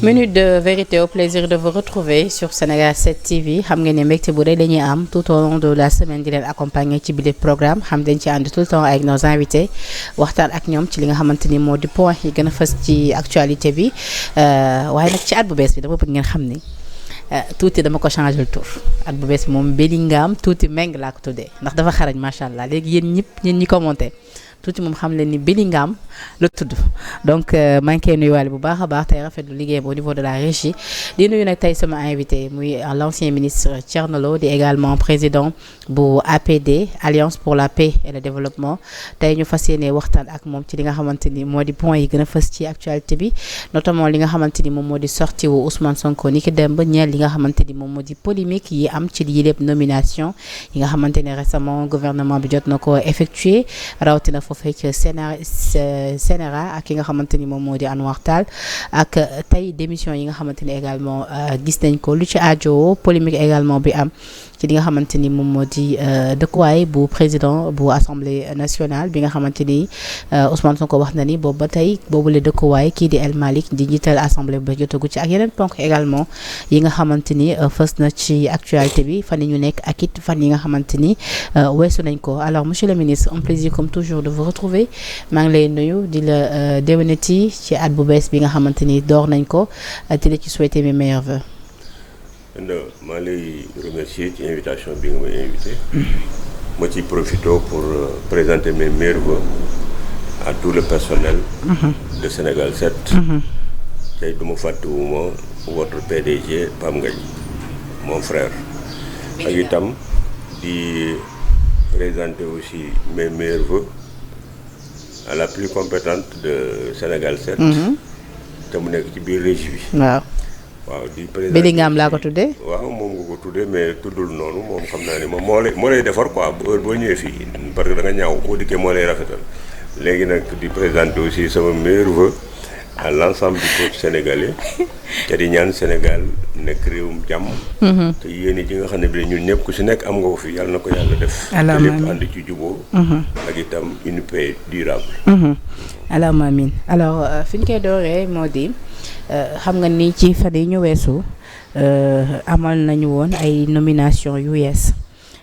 Minute de vérité, au plaisir de vous retrouver sur Sénégal 7 TV xam ngeen ne mbégte bu rëy la ñuy am tout au long de la semaine di leen accompagner ci bile programme xam dañ ci ànd tout le temps avec nos invités waxtaan ak ñoom ci li nga xamante ni moo di point yi gën a fës ci actualité bi waaye nag ci at bu bees bi dama bëgg ngeen xam ni tuuti dama ko changé le tour at bu bees bi moom Bellingham tuuti Meng laa ko tuddee ndax dafa xarañ macha allah léegi yéen ñi commenté. tuuti moom xam leen ni Bellingham la tudd donc maa ngi koy nuyuwaale bu baax a baax tey rafetlu liggéeyam au niveau de la régie di nuyu nag tey sama invité muy l'ancien ministre Thierno Lo di également président bu APD Alliance pour la paix et le développement tey ñu fas yéene waxtaan ak moom ci li nga xamante ni moo di point yi gën a fës ci actualité bi notamment li nga xamante ni moom moo di sortie wu Ousmane Sonko ni ki démb ñeel li nga xamante ni moom moo di polémique yi am ci yi lépp nomination yi nga xamante ni récemment gouvernement bi jot na ko effectué rawatina foofee ci Sénéra ak ki nga xamante ni moom moo di Anwar Tall ak tey démission yi nga xamante ni également gis nañ ko lu ci aajo polémique également bi am ci li nga xamante ni moom moo di dëkkuwaay bu président bu assemblée nationale bi nga xamante ni Ousmane Sonko wax na ni boobu ba tey boobule dëkkuwaay kii di El Malick di njiital assemblée ba jotagu ci ak yeneen ponk également yi nga xamante ni fës na ci actualité bi fan yi ñu nekk ak it fan yi nga xamante ni weesu nañ ko alors monsieur le ministre un plaisir comme toujours de vous retrouver maa ngi lay nuyu di la déwénati ci at bu bees bi nga xamante ni door nañ ko di la ci souhaiter mes meilleurs vœux. maa lay remercier ci invitation bi nga may invité. ma ciy profité pour présenter mes meilleurs vœux à tout le personnel. de Sénégal 7. tey du ma fàttewuma votre PDG Pam Ngagne mon frère. ak itam di présenter aussi mes meilleurs vœux à la plus compétente de Sénégal 7. te mu nekk ci biir régie bi. waaw di président Bellingham laa ko tuddee. waaw moom nga ko tuddee mais tuddul noonu moom xam naa ne moom moo lay defar quoi heure boo ñëwee fii parce que da nga ñaaw boo dikkee moo lay rafetal léegi nag di présenter aussi sama meilleur vœu à l'ensemble du peuple sénégalais te di ñaan Sénégal nekk réewum jàmm. te yéen ji nga xam ne bi ñun ñëpp ku si nekk am nga ko fi yàlla na ko yàlla def. te lépp ànd ci jubóo. ak itam une paix durable. allahumma amiin alors fi ñu koy dooree moo di. xam nga ni ci fan yi ñu weesu amal nañu woon ay nomination yu yees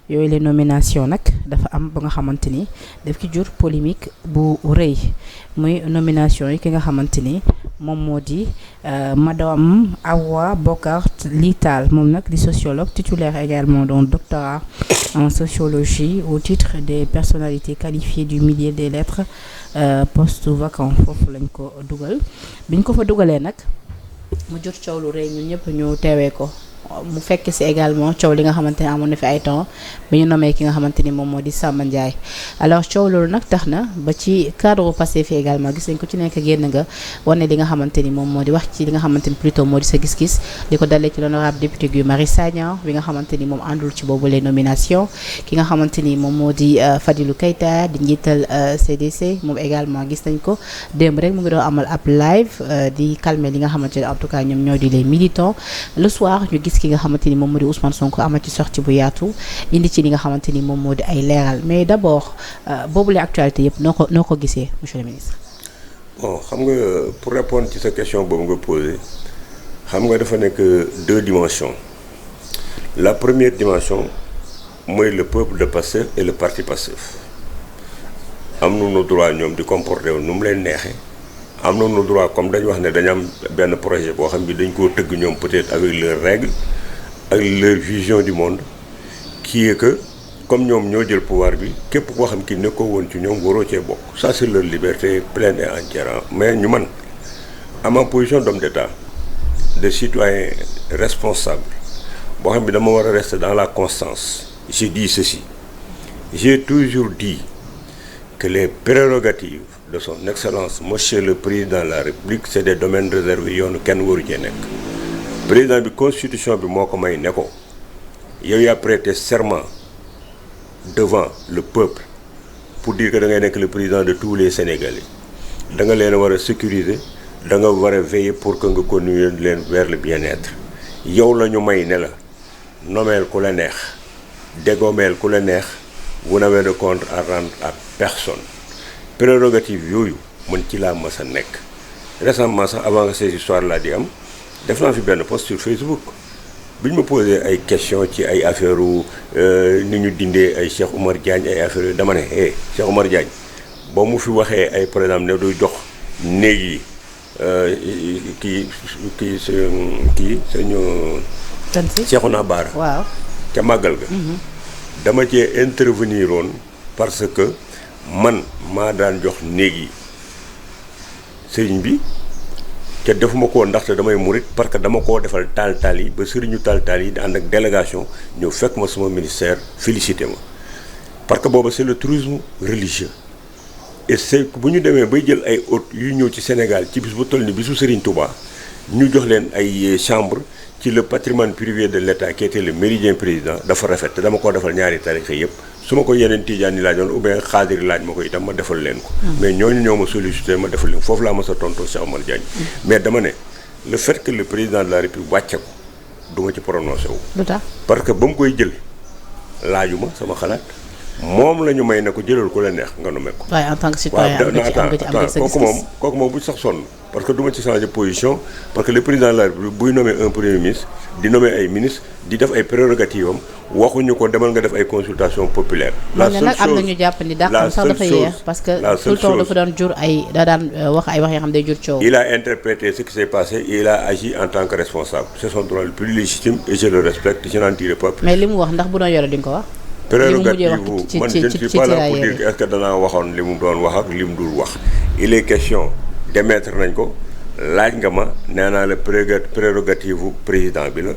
yooyu les nomination nag dafa am ba nga xamante ni daf ci jur polémique bu rëy muy nomination yi ki nga xamante ni moom moo di madame Awa Bokar Ly Tall moom nag di sociologue titulaire également d'un doctorat en sociologie au titre des personnalités qualifiées du milieu des lettres poste vacant foofu lañ ko dugal biñ ko fa dugalee nag mu jot coow lu rëy ñun ñëpp ñu teewee ko mu fekk si également coow li nga xamante ne amoon na fi ay temps bi ñu nommé ki nga xamante ni moom moo di Samba Ndiaye alors coow loolu nag tax na ba ci cadre passé fi également gis nañ ko ci nekk génn nga wane li nga xamante ni moom moo di wax ci li nga xamante ni plutôt moo di sa gis-gis li ko dalee ci l'honorable député Guy Marius Sagna bi nga xamante ni moom àndul ci boobu les nominations ki nga xamante ni moom moo di Fadilou Keita di njiital CDC moom également gis nañ ko démb rek mu ngi doon amal ab live di calmer li nga xamante ni en tout cas ñoom ñoo di les militants le soir ñu gis ki nga xamante ni moom moo di Ousmane Sonko ama ci sortie bu yaatu indi ci li nga xamante ni moom moo di ay leeral mais d'abord boobu la actualité yëpp noo ko gisee monsieur le ministre. bon xam nga pour répondre ci sa question boobu nga posé xam nga dafa nekk deux dimensions la première dimension mooy le peuple de Pastef et le parti Pastef am nañu droit ñoom di comporter wu nu mu leen neexee am nañu droit comme dañu wax ne dañu am benn projet boo xam bi dañ koo tëgg ñoom peut-être avec leurs règles ak leur vision du monde qui est que comme ñoom ñoo jël pouvoir bi képp koo xam ki nekkoo woon ci ñoom waroo cee bokk ça c'est leur liberté pleine et entière mais ñu man à ma position d'homme d'État de citoyen responsable boo xam bi dama war a rester dans la constance j'ai dit ceci j'ai toujours dit que les prérogatives de son excellence monsieur le président de la république c'est des domaines réservés yoonu kenn waru cee nekk président bi constitution bi moo ko may ne ko yow yaa prêté serment devant le peuple pour dire que da ngay nekk le président de tous les Sénégalais da nga leen war a sécuriser da nga war a veiller pour que nga continuer leen vers le bien-être yow la ñu may ne la nomeel ku la neex dégommeel ku la neex vous n'avez de compte à rendre à personne prérogative yooyu mën ci laa mas a nekk récemment sax avant que ces histoires là di am def naa fi benn post sur Facebook bi ñu ma posé ay questions ci ay affaire ni ñu dindee ay Cheikh Oumar Diagne ay affaires yooyu dama ne Cheikh Oumar Diagne ba mu fi waxee ay par exemple ne du jox néeg yi kii suñu Cheikhouna Bara waaw ca màggal ga dama cee intervenir woon parce que man maa daan jox néeg yi sëriñ bi te defuma ko woon ndaxte damay murit parce que dama koo defal taal yi ba sëriñu taal yi di ànd ak délégation ñëw fekk ma sama ministère félicité ma parce que booba c'est le tourisme religieux et c'est bu ñu demee bay jël ay hôtes yu ñëw ci Sénégal ci bis bu toll ni bisu Serigne Touba ñu jox leen ay chambre ci le patrimoine privé de l'État qui était le méridien président dafa rafet te dama koo defal ñaari tarixa yëpp su ma ko yeneen tijaan yi laajoon ou bien xaadir laaj ma ko itam ma defal leen ko mais ñooñu ñoo ma sollicité ma defal leen foofu laa ma sa tontoo Cheikh Oumar Diagne mais dama ne le fait que le président de la République wàcce ko du ma ci prononcé wu lu tax parce que ba mu koy jël laajuma sama xalaat moom la ñu may ne ko jëlal ko la neex nga nommé ko. waaye en tant que citoyen am nga ci am sa gis-gis kooku moom bu sax sonn parce que du ma ci changer position parce que le président de la République buy nommer un premier ministre di nommer ay ministre di def ay prérogatives am waxuñu ko demal nga def ay consultation populaire. la seule chose am na ñu jàpp ni dàqam sax dafa yéex parce que tout le temps dafa doon jur ay da daan wax ay wax yoo xam day jur coow. il a interprété ce qui s'est passé et il a agi en tant que responsable c'est son droit le plus légitime et je le respecte je n'en tire pas plus. mais li mu wax ndax bu doon yore di nga ko wax. prérogative man je ne suis pas là pour dire que est-ce que danaa waxoon li mu doon wax ak li mu dul wax il est question démettre nañ ko laaj nga ma nee naa la prérogative bu président bi la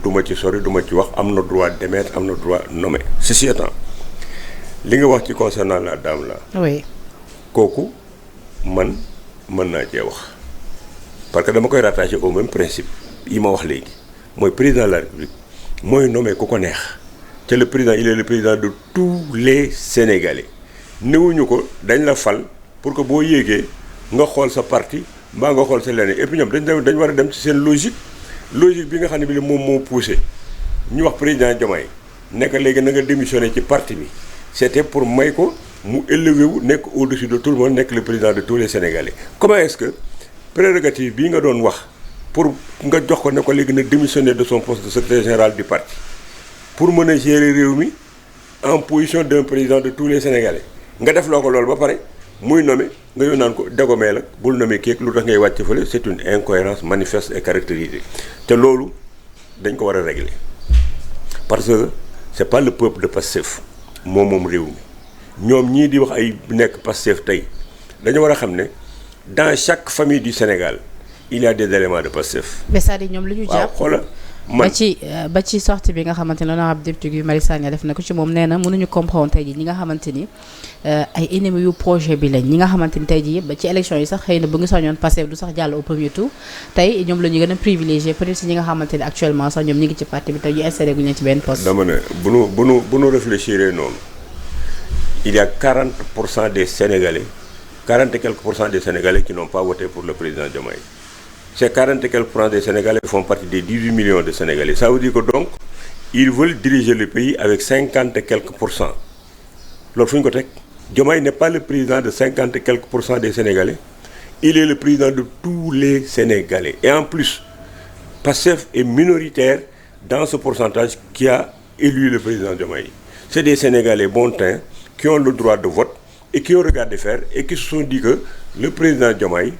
du ma ci sori du ma ci wax am na droit démettre am na droit nommer ceci étant li nga wax ci concernant la dame là oui kooku man mën naa cee wax parce que dama koy rattacher au même principe yi ma wax léegi mooy président de la République mooy nommer ku ko neex te le président il est le président de tous les Sénégalais newuñu ko dañ la fal pour que boo yéegee nga xool sa parti mbaa nga xool sa leneen et puis ñoom dañ war a dem ci seen logique bi nga xam ne bi moom moo poussé ñu wax président Diomaye nekk léegi na nga démissionné ci parti bi c'était pour may ko mu élevé wu nekk au-dessus de tout le monde nekk le président de tous les Sénégalais comment est-ce que prérogative bii nga doon wax pour nga jox ko ne ko léegi na démissionné de son poste de secrétaire général du parti pour mën a gérer réew mi en position d'un président de tous les Sénégalais nga def loo ko loolu ba pare muy nommé nga yow naan ko dégomee la bul nommé keek lu tax ngay wàcc fële c'est une incohérence manifeste et caractérisée te loolu dañ ko war a régler parce que c'est pas le peuple de Pastef moom réew mi ñoom ñii di wax ay nekk Pastef tey dañu war a xam ne dans chaque famille du Sénégal il y a des éléments de Pastef. mais c'est-à-dire ñoom lu ñu jàpp xoola ba ci sortie bi nga xamante ne honorable député Guy Marius Sagna def na ko ci moom nee na mënuñu comprendre tey jii ñi nga xamante ni ay ennemis yu projet bi lañ ñi nga xamante ni tey jii ba ci élection yi sax xëy na bu ngi sañoon Pastef du sax jàll au premier tour tey ñoom la ñu gën a privilégié peut-être si ñi nga xamante ni actuellement sax ñoom ñi ngi ci parti bi tey ñu installé gu ñu ci benn poste. dama ne bu nu réfléchir noonu il y a 40% des Sénégalais 40 et quelques % des Sénégalais qui n'ont pas voté pour le président Diomaye. Ces 40 et quelques % des Sénégalais font partie des 18 millions de Sénégalais. Ça veut dire que donc, ils veulent diriger le pays avec 50 et quelques %. Diomaye n'est pas le président de 50 et quelques % des Sénégalais. Il est le président de tous les Sénégalais. Et en plus, Pastef est minoritaire dans ce pourcentage qui a élu le président Diomaye. C'est des Sénégalais bon teint qui ont le droit de vote et qui ont regardé faire et qui se sont dit que le président Diomaye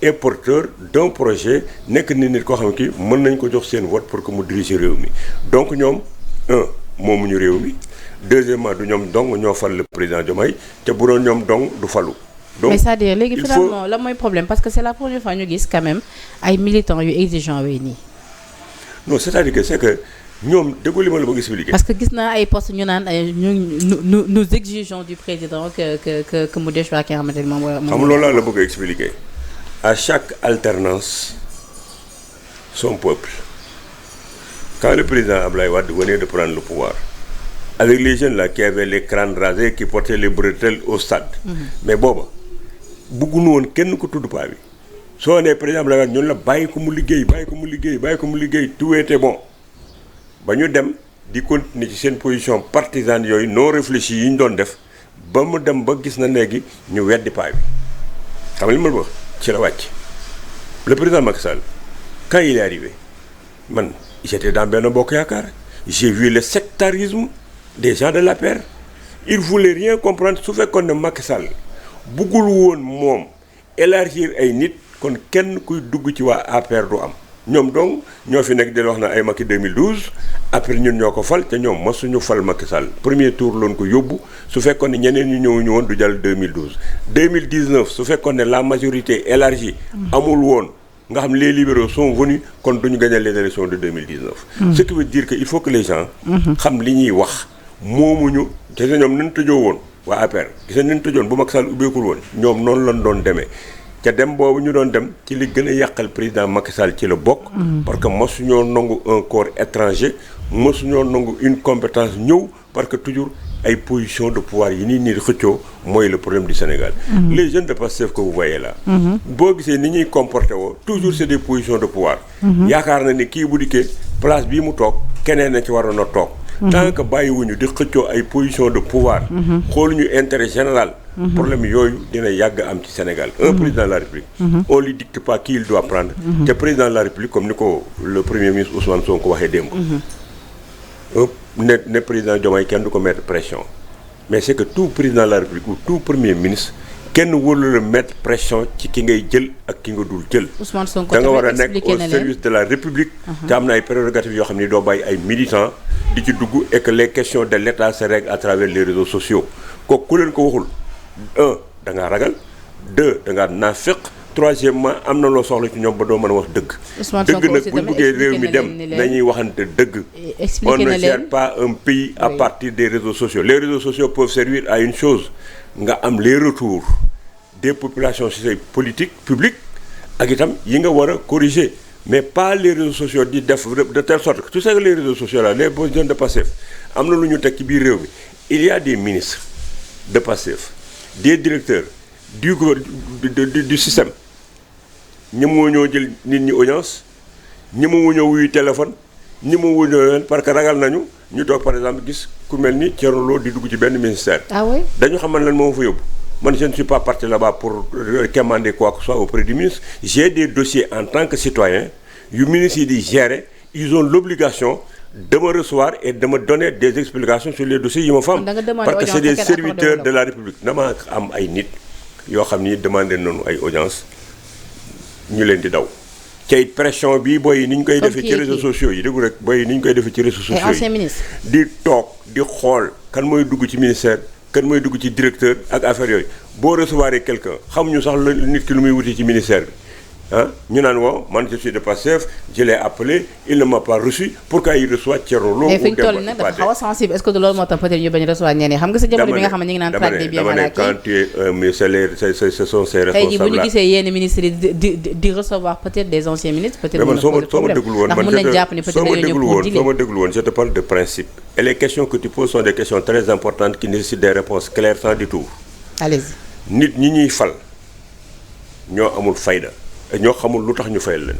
est porteur d'un projet nekk na nit koo xam ne kii mën nañ ko jox seen vote pour que mu diriger réew mi donc ñoom moomuñu réew mi deuxièmement du ñoom dong ñoo fal le président Diomaye te bu doon ñoom dong du falu. donc mais c'est-à-dire léegi finalement la mooy problème parce que c'est la première fois ñu gis quand même ay militants yu exigeants yooyu nii. non c'est-à-dire que c'est que ñoom déggu li ma la bëgg expliquer. parce que gis naa ay postes ñu naan nous exigeons du président que mu déchoir ki nga xamante ne moom. xam loolu laa la bëgg expliquer. À chaque alternance, son peuple. Quand le président Abdoulaye Wade venait de prendre le pouvoir, avec les jeunes là qui avaient les crânes rasés, qui portaient les bretelles au stade. Mais booba bëgguñu woon kenn ko tudd paa bi soo nee président Abdoulaye Wade ñun la bàyyi ko mu liggéey tout était bon ba ñu dem di continuer ci seen position partisane yooyu non réfléchi yi ñu doon def ba mu dem ba gis na léegi ñu weddi paa bi xam nga li ma wax ci la wàcc le président Macky Sall quand il est arrivé man j'étais dans Benno Bokk Yaakaar j'ai vu le sectarisme des gens de l'APR. Il voulait rien comprendre su fekkoon ne Macky Sall buggul woon moom élargir ay nit kon kenn kuy dugg ci waa APR du am ñoom donc ñoo fi nekk di wax na ay Macky 2012 après ñun ñoo ko fal te ñoom mosuñu fal Macky Sall premier tour loon ko yóbbu su fekkoon ne ñeneen ñu ñëwuñu woon du jàll 2012 2019 su fekkoon ne la majorité élargie amul woon nga xam les libéraux sont venus kon duñu gagner les élections de 2019 ce qui veut dire que il faut que les gens xam li ñuy wax moomuñu te ñoom nañ tëjoo woon waa APR gis nañ tëjoon bu Macky Sall ubbeekul woon ñoom noonu lañ doon demee ca dem boobu ñu doon dem ci li gën a yàqal président Macky Sall ci la bokk parce que mosuñoo nangu un corps étranger mosuñoo nangu une compétence ñëw parce que toujours ay position de pouvoir yi nii di xëccoo mooy le problème du Sénégal les jeunes de Pastef que vous voyez là boo gisee ni ñuy comporté woo toujours c'est des positions de pouvoir yaakaar na ni kii bu dikkee place bii mu toog keneen na ci waroon a toog tant que bàyyiwuñu di xëccoo ay position de pouvoir xooluñu intérêt général problème yooyu dina yàgg am ci Sénégal un président de la République on lui dicte pas qui il doit prendre te président de la République comme ni ko le premier ministre Ousmane Sonko waxee démb ne président Diomaye kenn du ko mettre pression mais c'est que tout président de la République ou tout premier ministre kenn wóolu la mettre pression ci ki ngay jël ak ki nga dul jël da nga war a nekk au service de la République te am na ay prérogatives yoo xam ni doo bàyyi ay militants di ci dugg et que les questions de l'État se règlent à travers les réseaux sociaux kooku ku leen ko waxul da ngaa ragal 2 da ngaa naafeq troisièmement am na loo soxla ci ñoom ba doo mën a wax dëgg dëgg nag bu ñu buggee réew mi dem nañuy waxante dëgg on ne gère pas un pays à partir des réseaux sociaux les réseaux sociaux peuvent servir à une chose nga am les retours des populations sur ces politiques publiques ak itam yi nga war a corriger mais pas les réseaux sociaux di def de telle sorte que tu sais que les réseaux sociaux là les jeunes de Pastef am na lu ñu teg ci biir réew mi il y a des ministres de Pastef des directeurs du système ñemoo ñoo jël nit ñi audience ñemoo ñoo wuyu téléphone ñemoo ñoo parce que ragal nañu ñu toog par exemple gis ku mel ni Thierno Lo di dugg ci benn ministère. ah oui dañu xamal lan moo fa yóbbu man je ne suis pas parti là-bas pour commander quoi que ce soit auprès du ministre j'ai des dossiers en tant que citoyen yu ministres yi di gérer ils ont l'obligation de me recevoir et de me donner des explications sur les dossiers yi ma fa am parce que c'est des serviteurs de la République dama am ay nit yoo xam ni demandé nañu ay audience ñu leen di daw cay pression bi booy yi ni ñu koy defee ci réseaux sociaux yi déggu rek booy yi ni ñu koy defee ci réseaux sociaux yi di toog di xool kan mooy dugg ci ministère kan mooy dugg ci directeur ak affaire yooyu boo recevoir quelqu'un xamuñu sax nit ki lu muy wuti ci ministère bi ñu naan woo man je suis de Pastef je l'ai appelé il ne m'a pas reçu pourquoi il reçoit Thierno Lo mais fi ñu toll nag dafa xaw a sensible est-ce que de loolu moo tax peut-être ñu bañ recevoir ñeneen xam nga sa jamono bi nga xam ne ñu ngi naan traque des biens mal acquis quand tu es mais ce sont ces responsables tey jii bu ñu gisee yenn ministres yi di recevoir peut-être des anciens ministres peut-être mais man soo ma déglu woon ndax mën nañ jàpp ni peut-être dañoo ñëw pour soo ma déglu woon je te parle de principe et les questions que tu poses sont des questions très importantes qui nécessitent des réponses claires sans détour allez-y nit ñi ñuy fal ñoo amul fayda ñoo xamul lu tax ñu fayal leen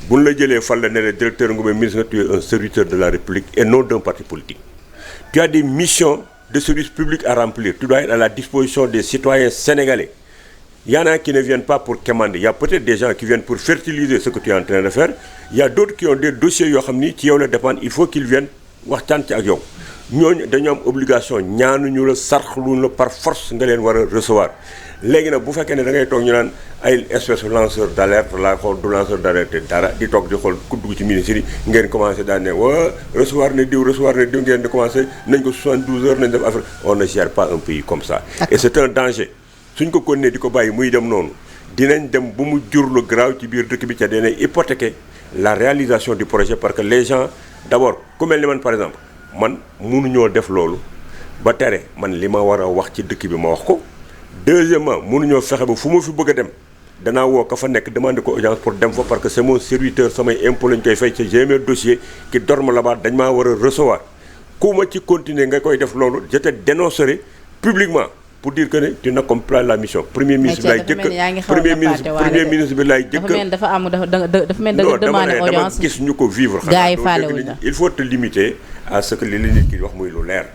buñ la jëlee fal la ne le directeur nga ministre nga tu es un serviteur de la République et non d'un parti politique tu as des missions de service public à remplir tu dois être à la disposition des citoyens sénégalais il y en a qui ne viennent pas pour commander il y a peut-être des gens qui viennent pour fertiliser ce que tu es en train de faire il y a d'autres qui ont des dossiers yoo xam ni ci yow la dépendre il faut qu'ils viennent waxtaan ci ak yow ñooñu dañoo am obligation ñaanuñu la sarxluñu la par force nga leen war a recevoir léegi nag bu fekkee ne da ngay toog ñu naan ay espèce de lanceur d'alerte la xool du lanceur d'alerte dara di toog di xool ku dugg ci ministère yi ngeen commencé daan ne waa recevoir ne diw ngeen di commencé nañ ko 72 heures nañ def affaire on ne gère pas un pays comme ça et c'est un danger suñ ko continuer di ko bàyyi muy dem noonu dinañ dem bu mu jur lu grave ci biir dëkk bi ca dina hypothéquer la réalisation du projet parce que les gens d'abord ku mel ni man par exemple man mënuñoo def loolu ba tere man li ma war a wax ci dëkk bi ma wax ko deuxièmement mënuñoo fexe ba fu ma fi bëgg a dem danaa woo ka fa nekk demander ko audience pour dem fa parce que c'est mon serviteur samay impôt lañ koy fay ci j'ai mes dossiers qui dorment là-bas dañ maa war a recevoir ku ma ci continuer nga koy def loolu je te dénoncerai publiquement pour dire que ne tu n'accomplis pas la mission premier ministre bi laay jëkk premier ministre bi laay jëkk dafa mel da nga demander audience dama gis ñu ko vivre il faut te limiter à ce que li la nit ki wax muy lu leer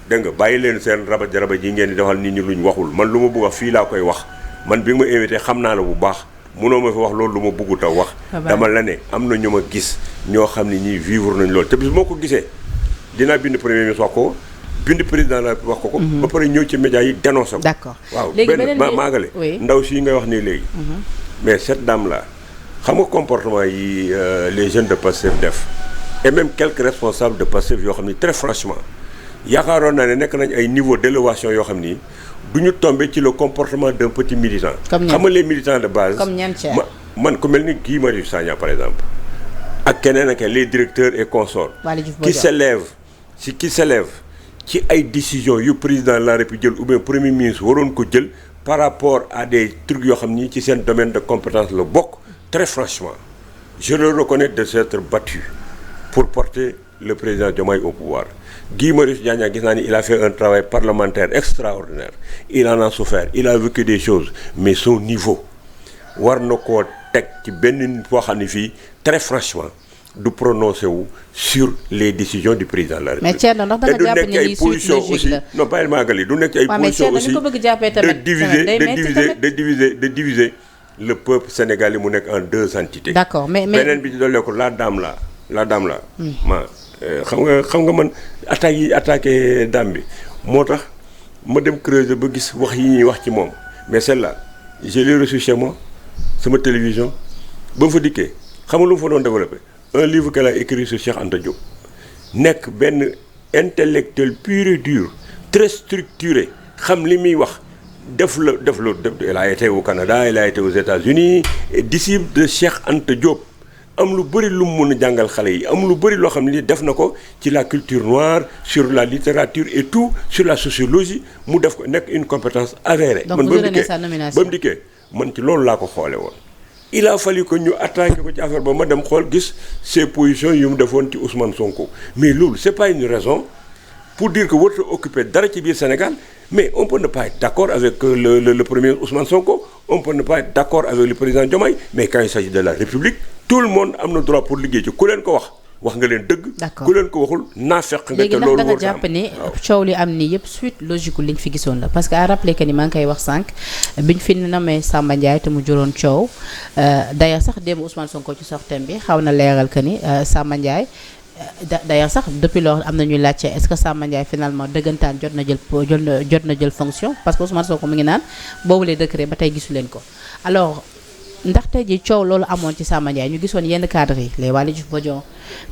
dégg nga bàyyi leen seen raba ji ngeen di defal nit ñi luñ waxul man lu ma bëgg a fii laa koy wax man bi nga ma invité xam naa la bu baax munoo ma fi wax loolu lu ma bëggut a wax. dama la ne am na ñu ma gis ñoo xam ne ñii vivre nañ loolu te bis moo ko gisee dinaa bind premier ministre wax ko bind président la wax ko. ba pare ñëw ci médias yi dénoncé ko. d'accord waaw benn maagale. ndaw si ngay wax nii léegi. mais cette dame là xam nga comportement yi les jeunes de Pastef def et même quelques responsables de Pastef yoo xam ni très franchement yaakaaroon naa ne nekk nañ ay niveau d'élévation yoo xam ni du ñu tombé ci le comportement d'un petit militant. xam nga les militants de base. comme ñan man ku mel ni Guy Marius Sagna par exemple ak keneen ak les directeurs et consorts. qui s'élèvent ci ay décisions yu président de la République jël ou bien premier ministre waroon ko jël par rapport à des trucs yoo xam ni ci seen domaine de compétence la bokk très franchement je le reconnais de s'être battu pour porter le président Diomaye au pouvoir. Guy Marius Sagna gis naa ni il a fait un travail parlementaire extraordinaire il en a souffert il a vécu des choses mais son niveau war na koo teg ci benn foo xam ne fii très franchement du prononcé wu sur les décisions du président de la République. mais Thierno ndax da nga jàpp ne lii suite logique la non bàyyil maagali du nekk ci ay positions aussi de diviser le peuple sénégalais mu nekk en deux entités. d'accord mais beneen bi ci dolli ko la dame là xam nga man attaqué dame bi moo tax ma dem creuser ba gis wax yi ñuy wax ci moom mais celle-là je l'ai reçu chez moi sama télévision ba mu fa dikkee xam nga lu mu fa doon développé un livre qu'elle a écrit sur Cheikh Anta Diop nekk benn intellectuel pur et dur très structuré xam li muy wax def elle a été au Canada elle a été aux États-Unis et disciple de Cheikh Anta Diop am lu bëri lu mu mën a jàngal xale yi am lu bëri loo xam ne def na ko ci la culture noire sur la littérature et tout sur la sociologie mu def ko nekk une compétence avérée. donc vous donnez sa nomination ba mu dikkee man ci loolu laa ko xoole woon. il a fallu que ñu attaqué ko ci affaire ba ma dem xool gis ses positions yu mu defoon ci Ousmane Sonko mais loolu c'est pas une raison pour dire que warut a occuper dara ci biir Sénégal mais on peut ne pas être d'accord avec le premier Ousmane Sonko on peut ne pas être d'accord avec le président Diomaye mais quand il s'agit de la République tout le monde am na droit pour liggéey ci ku leen ko wax nga leen dëgg. ku leen ko waxul naafeq nga. te loolu léegi ndax da nga jàpp ni coow li am nii yëpp suite logique liñ fi gisoon la parce que à rappeler que ni maa ngi koy wax sànq biñ fi nommé Samba Ndiaye te mu juróon coow d'ailleurs sax démb Ousmane Sonko ci sortem bi xaw na leeral que ni Samba Ndiaye d'ailleurs sax depuis lors am na ñuy laajte est-ce que Samba Ndiaye finalement dëggantaan jot na jël fonction parce que Ousmane Sonko mu ngi naan boobu les décret ba tey gisu leen ko alors. ndax tey jii coow loolu amoon ci Samba Ndiaye ñu gisoon yenn cadres yi les Waly Diouf Bodian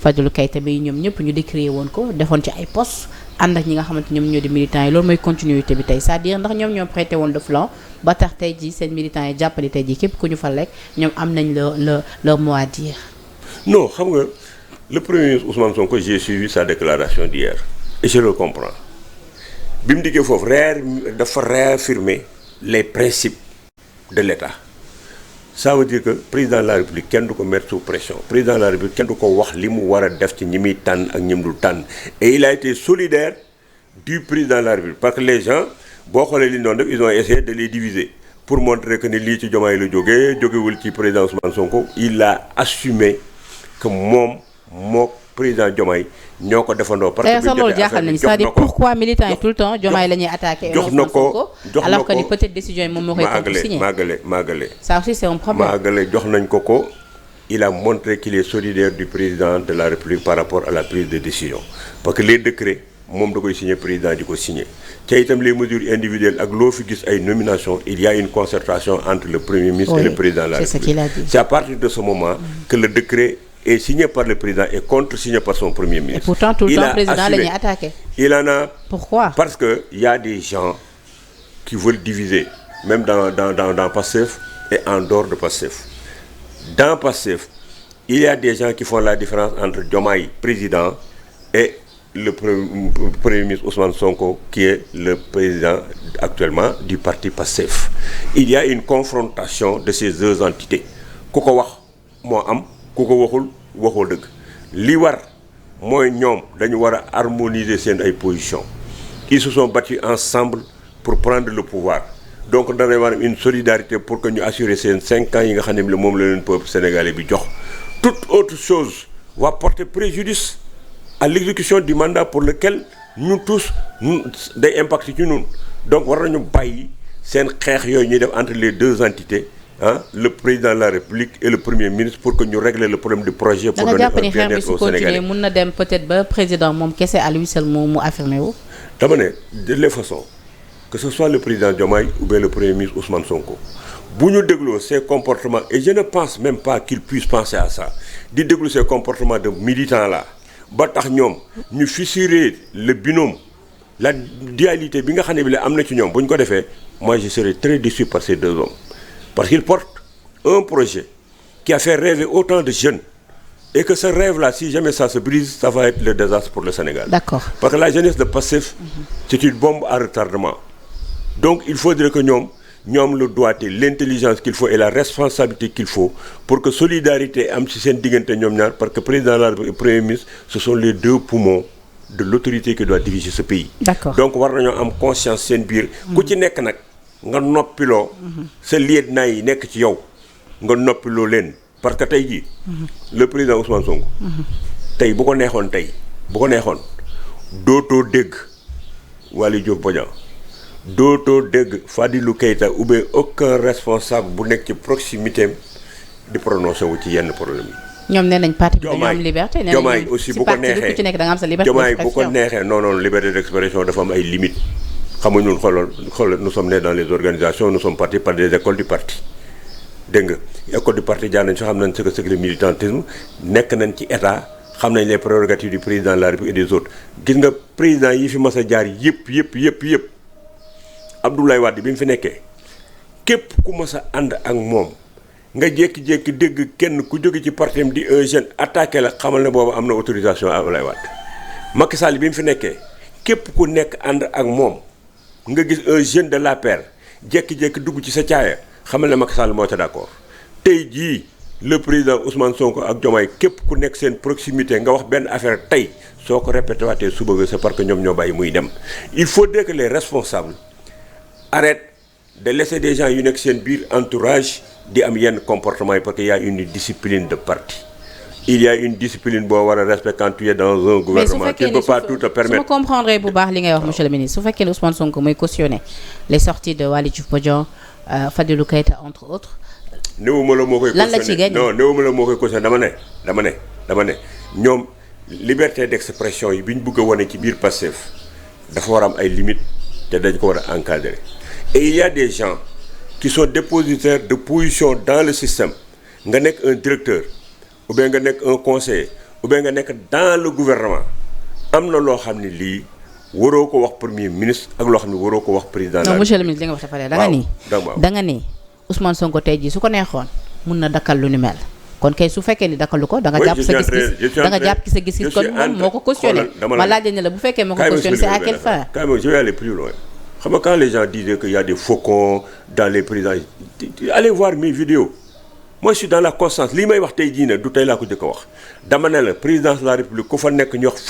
Fadilou Keita bi ñoom ñëpp ñu décrié woon ko defoon ci ay postes ànd ak ñi nga xamante ñoom ñoo di militants yi loolu mooy continuité bi tey c'est-à-dire ndax ñoom ñoo prêté woon le flanc ba tax tey jii seen militants yi jàppale tey jii képp ku ñu fa lekk ñoom am nañ leur mot à dire. non xam nga le premier ministre Ousmane Sonko j'ai suivi sa déclaration d'hier et je le comprends bi mu dikkee foofu dafa réaffirmer les principes de l'État. ça veut dire que président de la République kenn du ko mettre sous pression président de la République kenn du ko wax li mu war a def ci ñi muy tànn ak ñi mu dul tànn et il a été solidaire du président de la République parce que les gens boo xoolee li ñu doon def ils ont essayé de les diviser pour montrer que ni lii ci Diomaye la jógewul ci président Ousmane Sonko il a assumé que moom moo président Diomaye ñoo ko defandoo. parce que loolu jaaxal nañu c'est-à-dire pourquoi militants yi tout le temps Diomaye la ñuy attaqué. jox na ko alors que ni peut-être décision yi moom moo koy signé maagale ça aussi c'est un problème. maagale jox nañ ko il a montré qu'il est solidaire du président de la République par rapport à la prise de décision parce que les décrets moom da koy signé président di ko signé ca itam les mesures individuelles ak loo fi gis ay nominations il y a une concertation entre le premier ministre et le président de la République. C'est ce qu'il a dit. C'est à partir de ce moment que le décret est signé par le président et contre-signé par son premier ministre. Et pourtant, tout le temps, le président l'a attaqué. Il en a... Pourquoi? Parce qu'il y a des gens qui veulent diviser, même dans Pastef et en dehors de Pastef. Dans Pastef, il y a des gens qui font la différence entre Diomaye, président, et le premier ministre Ousmane Sonko, qui est le président actuellement du parti Pastef. Il y a une confrontation de ces deux entités. Ku ko wax moo am ku ko waxoo dëgg li war mooy ñoom dañu war a harmoniser seen ay positions ils se sont battus ensemble pour prendre le pouvoir donc dana war une solidarité pour que ñu assurer seen 5 ans yi nga xam ne moom la leen peuple sénégalais bi jox toute autre chose va porter préjudice à l'exécution du mandat pour lequel nous tous day impacter ci ñun donc war nañu bàyyi seen xeex yooyu ñuy def entre les deux entités le président de la République et le premier ministre pour que ñu régler le problème du projet. pour donner un bien-être au Sénégalais. mun na dem peut-être ba président moom kese à lui seul mu affirmé wu. dama ne de les façons que ce soit le président Diomaye ou bien le premier ministre Ousmane Sonko bu ñu dégloo ces comportements et je ne pense même pas qu'ils puissent penser à ça di déglu ces comportements de militants là ba tax ñoom ñu fissurer le binôme la dualité bi nga xam ne bi la am na ci ñoom bu ñu ko defee moi je serai très déçu par ces deux hommes parce qu'ils portent un projet qui a fait rêver autant de jeunes et que ce rêve-là si jamais ça se brise ça va être le désastre pour le Sénégal. D'accord. Parce que la jeunesse de Pastef c'est une bombe à retardement donc il faudrait que ñoom le doigté l'intelligence qu'il faut et la responsabilité qu'il faut pour que solidarité am ci seen diggante ñoom ñaar parce que président de la République et premier ministre ce sont les deux poumons de l'autorité qui doit diriger ce pays. D'accord. Donc war nañoo am conscience seen biir ku ci nekk nag nga noppiloo sa lieutenant yi nekk ci yow nga noppiloo leen parce que tey jii le président Ousmane Sonko tey bu ko neexoon dootoo dégg Waly Diouf Bodiang dootoo dégg Fadilou Keita ou bien aucun responsable bu nekk ci proximité di prononcé wu ci yenn problème yi. ñoom nee nañ parti bi dañoo am liberté. Diomaye aussi bu ko neexee ku ci nekk da nga am sa liberté d'expression. Diomaye bu ko neexee non liberté d'expression dafa am ay limites xamuñu ñun xoolal nous sommes nés dans les organisations nous sommes partis par des écoles du parti dégg nga école du parti jaar nañ si xam nañ ce que c'est que le militantisme nekk nañ ci état xam nañ les prérogatives du président de la République et des autres gis nga président yi fi mas a jaar yëpp Abdoulaye Wade bi mu fi nekkee képp ku mas a ànd ak moom nga jékki-jékki dégg kenn ku jóge ci parti di un jeune attaqué la xamal ne boobu am na autorisation Abdoulaye Wade Macky Sall bi mu fi nekkee képp ku nekk ànd ak moom nga gis un jeune de l'APR jékki-jékki dugg ci sa caaya xamal ne Macky Sall moo ca d'accord tey jii le président Ousmane Sonko ak Diomaye képp ku nekk seen proximité nga wax benn affaire tey soo ko répété waatee suba nga c'est parce que ñoom ñoo bàyyi muy dem il faudrait que les responsables arrêtent de laisser des gens yu nekk seen biir entourage di am yenn comportement yi parce qu'il y a une discipline de parti il y a une discipline boo war a respecter quand tu es dans un gouvernement qui ne peut pas tout te permettre. su ma comprendre bu baax li ngay wax monsieur le ministre su fekkee ne Ousmane Sonko mooy cautionner les sorties de Waly Diouf Bodiang Fadilou Keita entre autres. néewuma la moo koy lan la ci gagné non néewuma la moo koy cautionner dama ne ñoom liberté d'expression yi bi ñu bëgg a wane ci biir Pastef dafa war a am ay limites te dañ ko war a encadrer et il y a des gens qui sont dépositaires de position dans le système nga nekk un directeur ou bien nga nekk un conseiller ou bien nga nekk dans le gouvernement am na loo xam ne lii waroo ko wax premier ministre ak loo xam ne waroo ko wax président. non monsieur le ministre li nga wax dafa leer da nga ni Ousmane Sonko tey jii su ko neexoon mun na dakkal lu ni mel kon kay su fekkee ni dakkalu ko da nga jàpp sa gis-gis da nga jàpp sa gis-gis kon moom moo ko cautionné ma laaj ne la bu fekkee moo ko cautionné c'est à quelle fin. Quand même je vais aller plus loin xam nga quand les gens disaient qu'il y a des faucons dans les présidents allez voir mes vidéos moi je suis dans la constance lii may wax tey jii nag du tey laa ko jëkk a wax dama ne la présidence de la République ku fa nekk ñu wax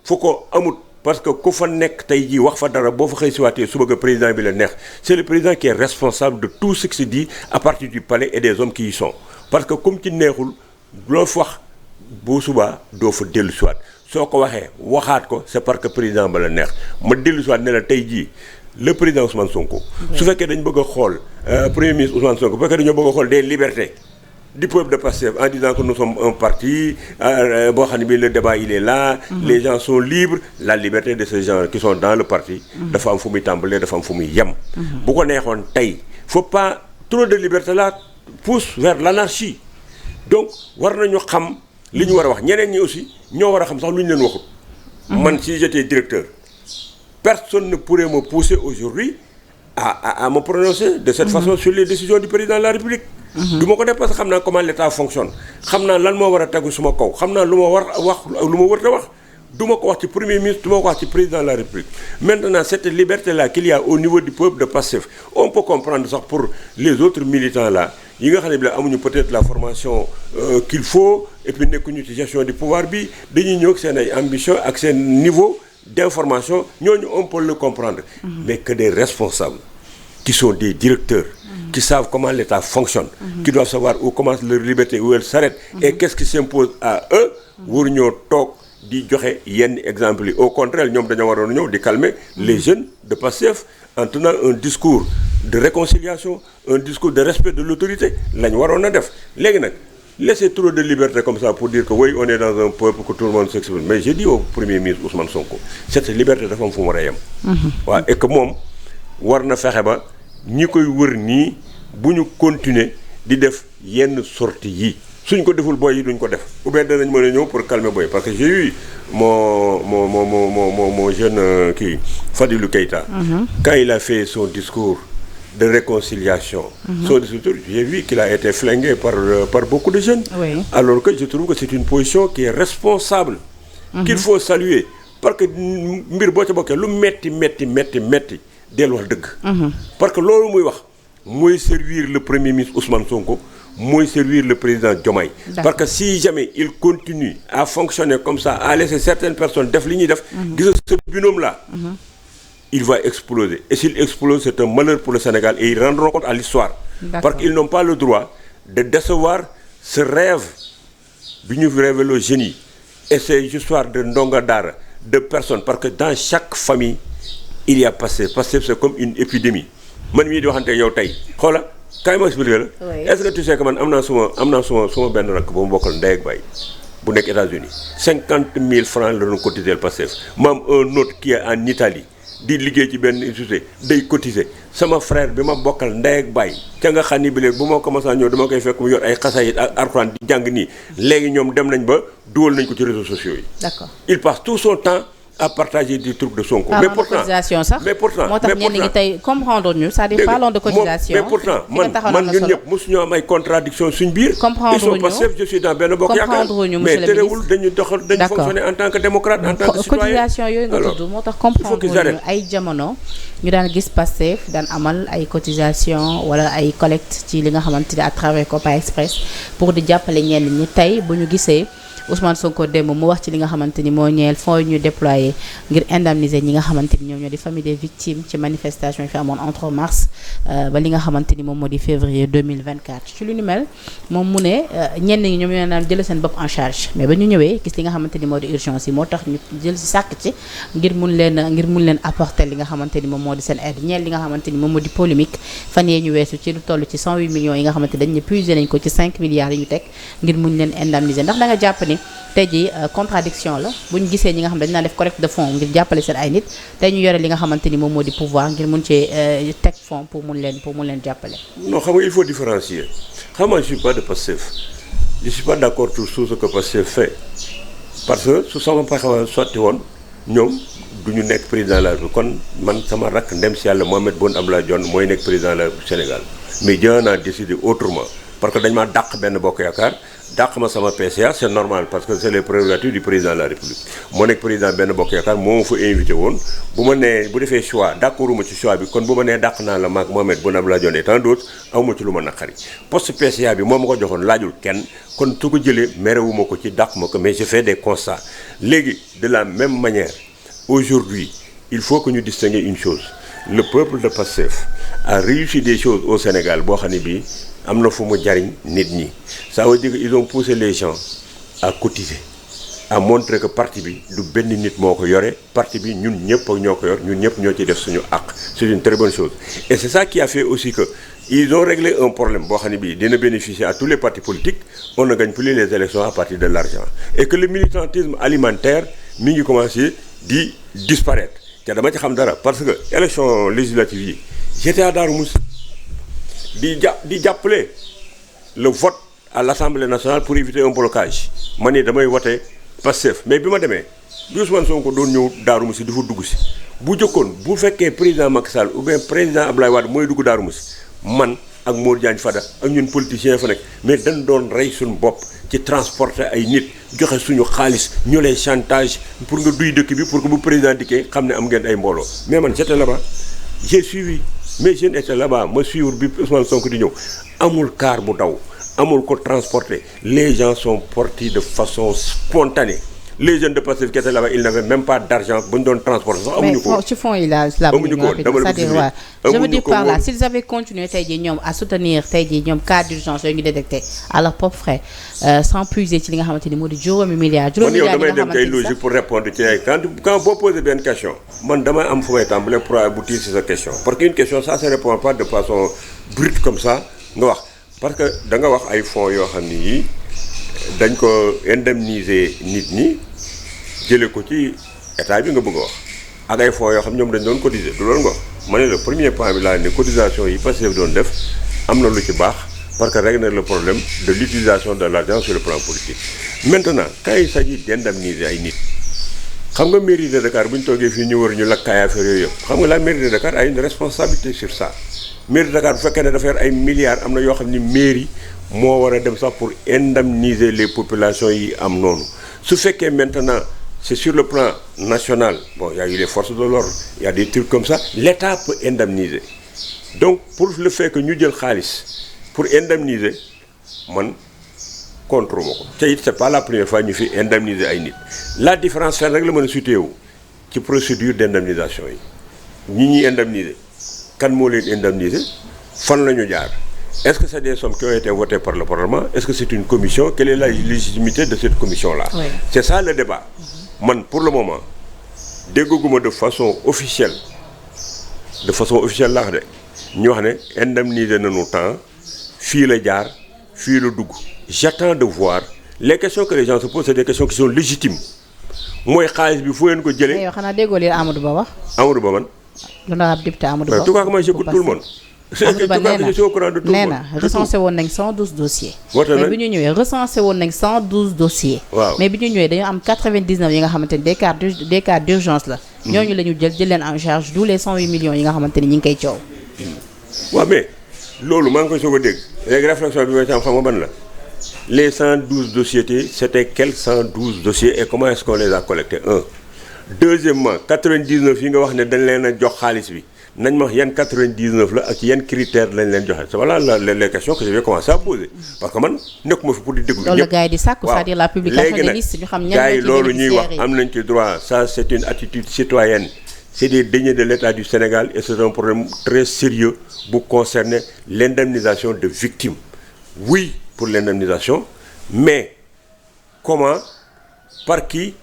faucon amut parce que ku fa nekk tey jii wax fa dara boo fa xëy si waatee suba nga président bi la neex c'est le président qui est responsable de tout ce qui se dit à partir du palais et des hommes qui y sont parce que comme ci neexul loo fa wax bu subaa doo fa dellu si waat soo ko waxee waxaat ko c'est parce que président ba la neex ma dellu si waat ne la tey jii le président Ousmane Sonko su fekkee dañ bëgg a xool premier ministre Ousmane Sonko bu fekkee dañoo bëgg a xool des libertés du peuple de Pastef en disant que nous sommes un parti boo xam ne bii le débat il est là les gens sont libres la liberté de ces gens qui sont dans le parti dafa am fu muy tàmbalee dafa am fu muy yem bu ko neexoon tey faut pas trop de liberté là pousse vers l'anarchie donc war nañu xam li ñu war a wax ñeneen ñi aussi ñoo war a xam sax lu ñu leen waxut man si j'étais directeur personne ne pourrait me pousser aujourd'hui à me prononcer de cette façon sur les décisions du président de la République du ma ko def parce que xam naa comment l'État fonctionne xam naa lan moo war a tegu suma kaw xam naa lu ma war a wax lu ma war a wax du ma ko wax ci premier ministre du ma ko wax ci président de la République maintenant cette liberté là qu'il y a au niveau du peuple de Pastef on peut comprendre sax pour les autres militants là yi nga xam ne bi la amuñu peut-être la formation qu'il faut et puis nekkuñu ci gestion du pouvoir bi dañuy ñëw ak seen ay ambition ak seen niveau d'information ñooñu on peut le comprendre mais que des responsables qui sont des directeurs qui savent comment l'État fonctionne qui doivent savoir où commence leur liberté où elle s'arrête et qu'est-ce qui s'impose à eux waruñoo toog di joxe yenn exemple yi au contraire ñoom dañoo waroon ñëw di calmer les jeunes de Pastef en tenant un discours de réconciliation, un discours de respect de l'autorité lañ waroon a def léegi nag laisser trop de liberté comme ça pour dire que oui on est dans un peuple que tout le monde s'exprime mais j'ai dit au premier ministre Ousmane Sonko cette liberté dafa am fu mu war a yem. waaw et que moom war na fexe ba ñi koy wër nii bu ñu continuer di def yenn sorties yi suñ ko deful boy yi duñ ko def ou bien danañ mën a ñëw pour calmer boy parce que j'ai eu mon jeune kii Fadilou Keïta. Quand il a fait son discours de réconciliation. Son discours, j'ai vu qu'il a été flingué par beaucoup de jeunes. Oui. Alors que je trouve que c'est une position qui est responsable. Qu'il faut saluer parce que mbir boo ca bokkee lu metti dellu wax dëgg. parce que loolu muy wax mooy servir le premier ministre Ousmane Sonko. mooy servir le président Diomaye. Parce que si jamais il continue à fonctionner comme ça à laisser certaines personnes def li ñuy def. gis nga ce binôme là. il va exploser et s'il explose c'est un malheur pour le Sénégal et ils rendront compte à l'histoire. Parce qu'ils n'ont pas le droit de décevoir ce rêve bi ñu révélé aux jeunes yi et ces histoires de ndonga daara de personnes parce que dans chaque famille il y a Pastef c'est comme une épidémie man mii di waxante yow tey xoola kaay ma expliqué la. est-ce que tu sais que man am naa suma benn rakk ba mu bokkal ndey ak baay bu nekk États-Unis 50 000 francs la doon cotiser le Pastef maam un autre qui est en Italie di liggéey ci benn société day cotiser sama frère bi ma bokkal ndey ak baay ca nga xam ni bi léegi bu ma commencé ñëw dama koy fekk mu yor ay xasaayit ak Alxuraan di jàng nii léegi ñoom dem nañ ba dugal nañ ko ci réseaux sociaux yi. D'accord. Il passe tout son temps à partager des trucs de Sonko. Mais pourtant moo tax ñenn ñi tey comprendre ñu c'est-à-dire parlons de cotisation. Mais pourtant man ñun ñëpp mosuñu am ay contradiction suñ biir. comprendre ñu ils sont passifs je suis dans benn bokk yaakaar mais terewul dañu fonctionner en tant que démocrate en tant que citoyen. cotisation yooyu nga tudd moo tax comprendre ñu ay jamono ñu daan gis Pastef daan amal ay cotisation wala ay collecte ci li nga xamante ni à travers Copa Express pour di jàppale ñenn ñi tey bu ñu gisee Ousmane Sonko démb mu wax ci li nga xamante ni moo ñeel fonds yu ñu déployé ngir indemniser ñi nga xamante ni ñoom ñoo di famille des victimes ci manifestation yi fi amoon entre mars ba li nga xamante ni moom moo di février 2024 ci lu ni mel moom mu ne ñenn ñi ñoom ñoo daan jël seen bopp en charge mais ba ñu ñëwee gis li nga xamante ni moo di urgence yi moo tax ñu jël si sàkk ci ngir mun leen apporter li nga xamante ni moom moo di seen aide ñeel li nga xamante ni moom moo di polémique fan yee ñu weesu ci lu toll ci 108 millions yi nga xamante dañ ne puiser nañ ko ci 5 milliards yi ñu teg ngir mun leen indemniser ndax da nga jàpp ni tey jii contradiction la bu ñu gisee ñi nga xam dañu naan def collecte de fonds ngir jàppale seen ay nit tey ñu yore li nga xamante ni moom moo di pouvoir ngir mun cee teg fonds pour mun leen jàppale. non xam nga il faut différencier xam nga je suis pas de Pastef je suis pas d'accord sur ce que Pastef fait parce que su sama paxawa sotti woon ñoom du ñu nekk président de la République kon man sama rakk ndem si yàlla Mohamed Boun Abdallah Dionne mooy nekk président de la Sénégal mais Dieu a décidé autrement parce que dañ maa dàq benn bokk yaakaar dàq ma sama PCA c'est normal parce que c'est les prérogatives du président de la République moo nekk président benn bokk yaakaar moo ma fa invité woon bu ma nee bu defee choix d'accorduma ci choix bi kon bu ma nee dàq naa la maag Mohamed Boun Abdallah Dionne et tant d'autres awma ci lu ma naqari poste PCA bi moo ma ko joxoon laajul kenn kon su ko jëlee merewuma ko ci dàq ma ko mais je fais des constats léegi de la même manière aujourd'hui il faut que ñu distinguer une chose le peuple de Pastef a réussi des choses au Sénégal boo xam ne bii am na fu mu jariñ nit ñi ça veut dire que ils ont poussé les gens à cotiser à montrer que parti bi du benn nit moo ko yore parti bi ñun ñëpp ñoo ko yor ñun ñëpp ñoo ci def suñu àq c'est une très bonne chose et c'est ça qui a fait aussi que ils ont réglé un problème boo xam ne bii dina bénéficier à tous les partis politiques on ne gagne plus les élections à partir de l'argent et que le militantisme alimentaire mi ngi commencé di disparaître te dama ci xam dara parce que élection législative yi j'étais à Darou Moussi di jàppale le vote à l'Assemblée nationale pour éviter un blocage ma ne damay wote Pastef mais bi ma demee bi Ousmane Sonko doon ñëw Darou Moussi dafa dugg si bu jëkkoon bu fekkee président Macky Sall ou bien président Abdoulaye Wade mooy dugg Darou Moussi man ak Mor Diagne Fada ak ñun politiciens fa nekk mais dañ doon rey suñu bopp ci transporter ay nit joxe suñu xaalis ñu lay chantage pour nga duy dëkk bi pour que bu président dikkee xam ne am ngeen ay mbooloo mais man j'étais là-bas j'ai suivi mes jeunes étaient là-bas ma suivre bi Ousmane Sonko di ñëw amul car bu daw amul ko transporter les gens sont partis de façon spontanée les jeunes de Pastef qui étaient là-bas ils n'avaient même pas d'argent bu ñu doon transporter sax amuñu ko. mais ci fond yi la amuñu ko c'est-à-dire waaw je veux dire par là s'ils avaient continué tey jii ñoom à soutenir tey jii ñoom cas d'urgence yooyu ñu détecté à leur propre frais sans puiser ci li nga xamante ni moo di juróomi milliards yi nga xamante ni man yow damay dem kay logique pour répondre ci ay quand boo posé benn question man damay am fu may tàmbalee pour aboutir sur sa question parce qu'une question ça se répond pas de façon brute comme ça nga wax parce que da nga wax ay fonds yoo xam ni yii dañ ko indemniser nit ñi jëlee ko ci état bi nga bëgg a wax ak ay fonds yoo xam ñoom dañ doon cotiser du loolu nga wax ma ne le premier point bi laa ne cotisation yi Pastef doon def am na lu ci baax parce que règle na le problème de l'utilisation de l'argent sur le plan politique. Maintenant quand il s'agit d'indemniser ay nit xam nga mairie de Dakar bu ñu toogee fii ñu wër ñu lakk ay affaires yooyu yëpp xam nga la mairie de Dakar a une responsabilité sur ça mairie de Dakar bu fekkee ne dafa yor ay milliards am na yoo xam ni mairie moo war a dem sax pour indemniser les populations yi am noonu su fekkee maintenant c'est sur le plan national bon il y a eu les forces de l'ordre il y a des trucs comme ça l'État peut indemniser donc pour le fait que ñu jël xaalis pour indemniser man contre ma ko te it c'est pas la première fois ñu fi indemniser ay nit la différence fenn rek la mën a situé wu ci procédure d'indemnisation yi ñi ñuy indemniser kan moo leen indemniser fan la ñu jaar est-ce que c'est des sommes qui ont été votées par le Parlement est-ce que c'est une commission quelle est la légitimité de cette commission-là oui. C'est ça le débat man pour le moment dégguma de façon officielle laax de ñu wax ne indemniser nañu temps fii la jaar fii la dugg j'attends de voir les questions que les gens se posent c'est des questions qui sont légitimes mooy xaalis bi fu ngeen ko jëlee. yow xanaa déggoo li Amadou Ba wax. Amadou Ba man. l'honorable député Amadou Ba. en tout cas moi j'écoute tout le monde. Amadou Ba nee na recensé woon nañ 112 dossiers. mais bi ñu ñëwee recensé woon nañ 112 dossiers. waaw mais bi ñu ñëwee dañu am 99 yi nga xamante ni des cas d'urgence la. ñooñu la ñu jël leen en charge d'où les 108 millions yi nga xamante ni ñu ngi koy coow. waaw mais loolu maa ngi koy soog a dégg léegi réflexion bi ma ci am xam nga ban la les 112 dossiers c'était quels 112 dossiers et comment est-ce qu'on les a collectés un deuxièmement 99 yi nga wax ne dañ leen a jox xaalis bi nañ ma wax yan 99 la ak yan critères lañ leen joxe c'est voilà les questions que je vais commencer à poser parce que man nekkuma fi pour di déglu ñëpp loolu la gars yi di sàkku c'est-à-dire la publication des listes ñu xam ñan gars yi loolu ñuy wax am nañ ci droit ça c'est une attitude citoyenne c'est des deniers de l'État du Sénégal et c'est un problème très sérieux bu concerner l'indemnisation de victimes oui pour l'indemnisation mais comment par qui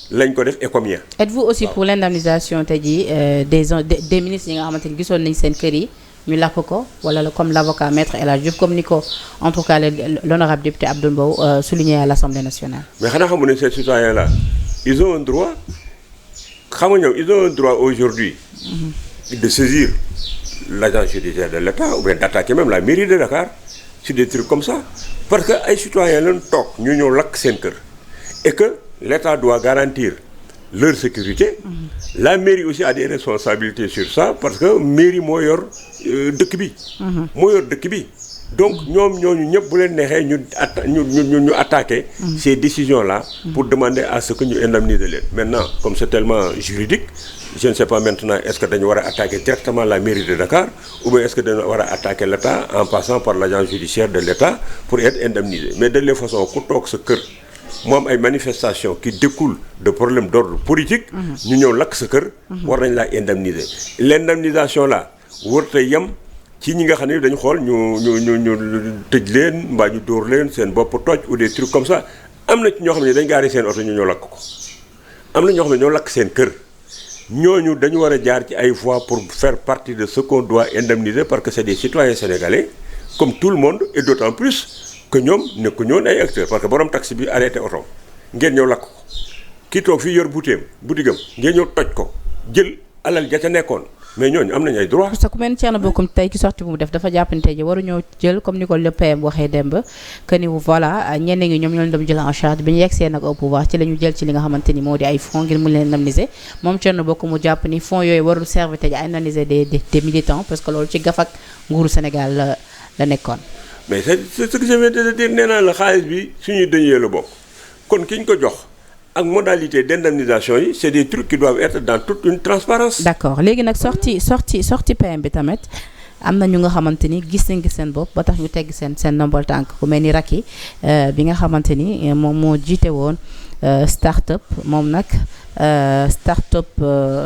lañ ko def et combien. Êtes-vous aussi pour l'indemnisation tey jii des ministres yi nga xamante ni gisoon nañ seen kër yi ñu lakk ko wala comme l'avocat maître El Hadji Diouf comme ni ko en tout cas l'honorable député Abdoul Mbow souligné à l'Assemblée nationale. mais xanaa xamu ne ces citoyens là ils ont un droit xam nga ñoom ils ont un droit aujourd'hui de saisir l'agence judiciaire de l'État ou bien d'attaquer même la mairie de Dakar sur des trucs comme ça parce que ay citoyens lañ toog ñu ñëw lakk seen kër et que l'État doit garantir leur sécurité la mairie aussi a des responsabilités sur ça parce que mairie moo yor dëkk bi moo yor dëkk bi donc ñoom ñooñu ñëpp bu leen neexee ñu attaquer ces décisions là pour demander à ce que ñu indemniser leen maintenant comme c'est tellement juridique je ne sais pas maintenant est-ce que dañu war a attaquer directement la mairie de Dakar ou bien est-ce que dañu war a attaquer l'État en passant par l'agence judiciaire de l'État pour être indemnisé mais de les façons ku toog sa kër mu am ay manifestations qui découlent de problèmes d'ordre politique ñu ñëw lakk sa kër war nañ laa indemniser l'indemnisation là warut a yem ci ñi nga xam ne dañu xool ñu tëj leen mbaa ñu dóor leen seen bopp toj ou des trucs comme ça am na ci ñoo xam ne dañ gaari seen oto ñu ñoo lakk ko am na ñoo xam ne ñoo lakk seen kër ñooñu dañu war a jaar ci ay voies pour faire partie de ce qu'on doit indemniser parce que c'est des citoyens sénégalais comme tout le monde et d'autant plus que ñoom nekku ñoon ay acteurs parce que borom taxi bi arrêté oto ngeen ñëw lakk ko kii toog fii yor butigam ngeen ñëw toj ko jël alal ja ca nekkoon mais ñooñu am nañu ay droit. parce que ku mel ni Thierno Bocoum tey ci sortie bu mu def dafa jàpp ni tey ji waruñoo jël comme ni ko le PM waxee démb que ni voilà ñenn ñi ñoom ñoo leen doon jël en charge bi ñu yegsee nag au pouvoir ci la ñu jël ci li nga xamante ni moo di ay fonds ngir mu leen indemniser moom Thierno Bocoum mu jàpp ni fonds yooyu warul servir tey ji à indemniser des militants parce que loolu ci gafak nguuru Sénégal la nekkoon. mais c'est ce que je viens de dire nee naa la xaalis bi suñuy dëñee la bokk kon ki ñu ko jox. ak modalité d'indemnisation yi c'est des trucs qui doivent être dans toute une transparence. d'accord léegi nag sorti PM bi tamit am na ñu nga xamante ni gis seen bopp ba tax ñu tegg seen ndombol tànk ku mel ni Racky bi nga xamante ni moom moo jiite woon start-up moom nag start-up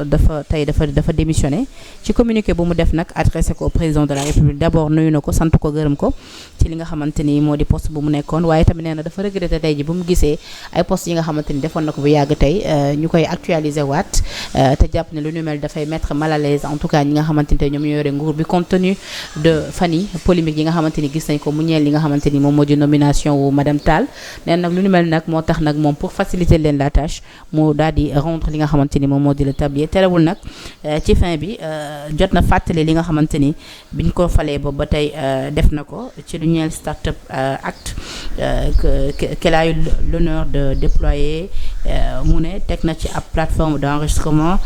dafa démissionné ci communiqué bu mu def nag adressé ko au président de la République d'abord nuyu na ko sant ko gërëm ko ci li nga xamante ni moo di poste bu mu nekkoon waaye tamit nee na dafa regretté tey ji bu mu gisee ay poste yi nga xamante ni defoon na ko bu yàgg tey ñu koy actualiser waat te jàpp ne lu ñu mel dafay mettre mal à l'aise en tout cas ñi nga xamante ni tey ñoom ñoo yore nguur bi compte tenu de fan yi polémique yi nga xamante ni gis nañ ko mu ñeel li nga xamante ni moom moo di nomination wu madame Tall nee nag lu ñu mel nag moo tax nag moom pour faciliter leen la tâche mu daal di rendre li nga xamante ni moom moo di le tablier terewul nag ci fin bi jot na fàttali li nga xamante ni biñ ko falee boobu ba tey def na ko ci lu ñeel Startup Act qu'elle a eu l'honneur de déployer mu ne teg na ci ab plateforme d'enregistrement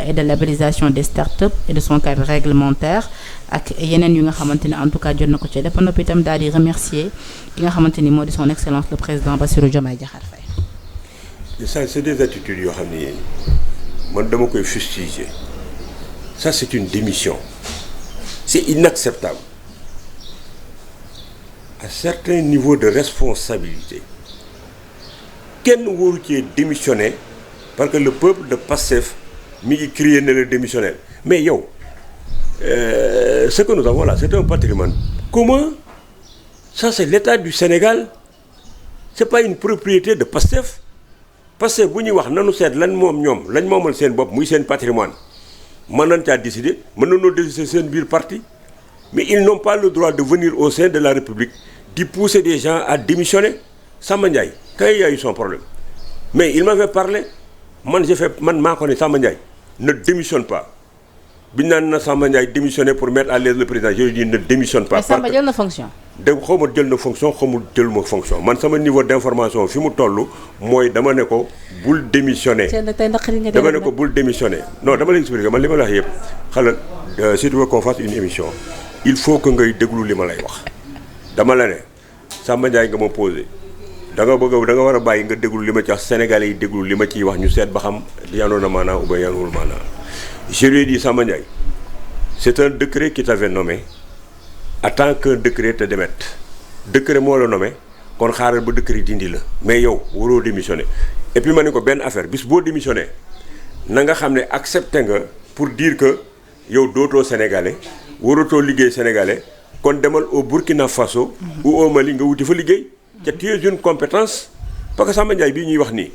et de labellisation des startups et de son cadre réglementaire ak yeneen yu nga xamante ni en tout cas jot na ko ci def ba noppi itam daal di remercier ki nga xamante ni moo di son excellence le président Bassirou Diomaye Diakhar Faye. Ça c'est des attitudes yoo xam ni man dama koy fustiger ça c'est une démission c'est inacceptable à certains niveaux de responsabilité kenn waru cee démissionner parce que le peuple de Pastef mi ngi crier ne le démissionnaire mais yow ce que nous avons là c'est un patrimoine commun ça c'est l'État du Sénégal c'est pas une propriété de Pastef Pastef bu ñuy wax nanu seet lan moom ñoom lañ moomal seen bopp muy seen patrimoine mën nañ caa décider mën nañoo décider seen biir parti mais ils n'ont pas le droit de venir au sein de la République d'y pousser des gens à démissionner. Samba Ndiaye quand il y a eu son problème mais il m'avait parlé man maa ko ne Samba Ndiaye ne démissionne pas biñ naan na Samba Ndiaye démissionner pour mettre à l'aise le président je lui dis ne démissionne pas. mais Samba jël na fonction. xaw ma jël na fonction xamul jël ma fonction man sama niveau d'information fi mu toll mooy dama ne ko bul démissionner. dama ne ko bul démissionner non dama lay expliquer man li ma la wax yëpp xalal si tu veux qu'on fasse une émission il faut que ngay déglu li ma lay wax dama la ne Samba Ndiaye nga ma posé. da nga war a bàyyi nga déglu li ma ci wax Sénégalais yi déglu li ma ciy wax ñu seet ba xam yanoon na maanaa ou bien yanuwul maanaa je lui ai dit Samba Ndiaye c'est un décret qui t'avait nommé attends qu'un décret te démette décret moo la nommé kon xaaral ba décret dindi la mais yow waroo démissionner et puis ma ne ko benn affaire bis boo démissionner na nga xam ne accepté nga pour dire que yow dootoo sénégalais waratoo liggéey sénégalais kon demal au Burkina Faso ou au Mali nga wuti fa liggéey te tu es une compétence parce que Samba Ndiaye bii ñuy wax nii.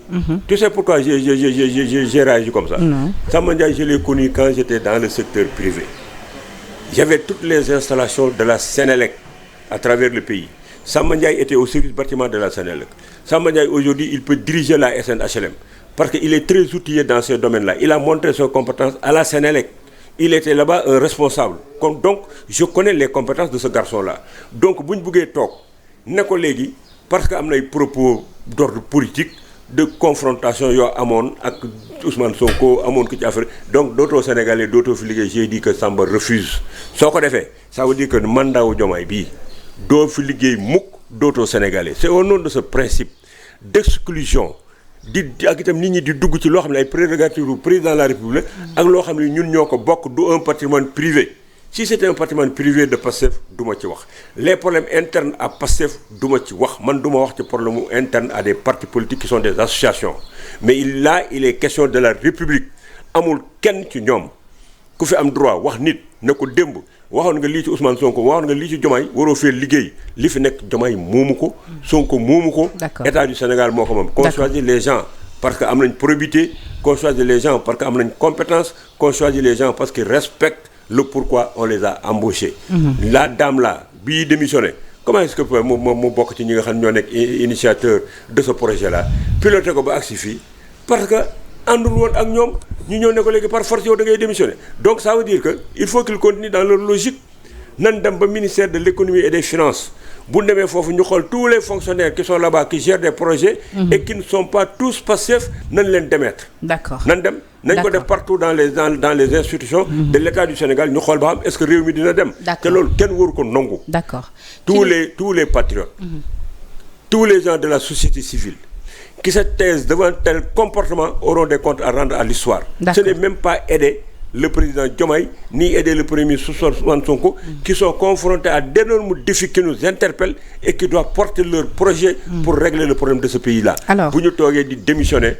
Tu sais pourquoi j'ai réagi comme ça. Non. Samba Ndiaye je l'ai connu quand j'étais dans le secteur privé. J'avais toutes les installations de la Sénélec à travers le pays. Samba Ndiaye était au service bâtiment de la Sénélec. Samba Ndiaye aujourd'hui il peut diriger la SNHLM parce qu'il est très outillé dans ces domaines-là. Il a montré ses compétences à la Sénélec. Il était là-bas un responsable. Donc je connais les compétences de ce garçon-là. Donc bu ñu bëggee toog ne ko léegi. Parce que am na ay propos d'ordre politique de confrontation yoo amoon ak Ousmane Sonko amoon ko ci affaire donc dootoo Sénégalais dootoo fi liggéey j'ai dit que Samba refuse soo ko defee ça veut dire que mandat wu Diomaye bii doo fi liggéey mukk dootoo Sénégalais c'est au nom de ce principe d'exclusion di ak itam nit ñi di dugg ci loo xam ne ay prérogatives du président de la République ak loo xam ne ñun ñoo ko bokk du un patrimoine privé. Si c'était un patrimoine privé de Pastef du ma ci wax les problèmes internes à Pastef du ma ci wax man du ma wax ci problème interne à des partis politiques qui sont des associations mais il est question de la République amul kenn ci ñoom ku fi am droit wax nit ne ko démb waxoon nga lii ci Ousmane Sonko waxoon nga lii ci Diomaye waroo fee liggéey li fi nekk Diomaye moomu ko Sonko moomu ko État du Sénégal moo ko moom qu'on choisit les gens parce que am nañ probité qu'on choisit les gens parce que am nañ compétence qu'on choisit les gens parce qu'ils respectent le pourquoi on les a embauchés. La dame là bii démissionné comment est-ce que mu bokk ci ñi nga xam ñoo nekk initiateur de ce projet là piloté ko ba agsi fii parce que àndul woon ak ñoom ñu ñëw ne ko léegi par force yow da ngay démissionner donc ça veut dire que il faut qu'ils continuent dans leur logique nan dem ba ministère de l'économie et des finances bu demee foofu ñu xool tous les fonctionnaires qui sont là-bas qui gèrent des projets et qui ne sont pas tous Pastef nañ leen démettre. D'accord nan dem nañ ko def partout dans les institutions de l'État du Sénégal ñu xool ba xam est-ce que réew mi dina dem te loolu kenn waru ko nangu. D'accord tous les patriotes tous les gens de la société civile qui se taisent devant tel comportement auront des comptes à rendre à l'histoire. Ce n'est même pas aider le président Diomaye, ni aider le premier ministre Ousmane Sonko, qui sont confrontés à d'énormes défis qui nous interpellent et qui doivent porter leur projet pour régler le problème de ce pays-là. Alors, vous nous toguez de démissionner,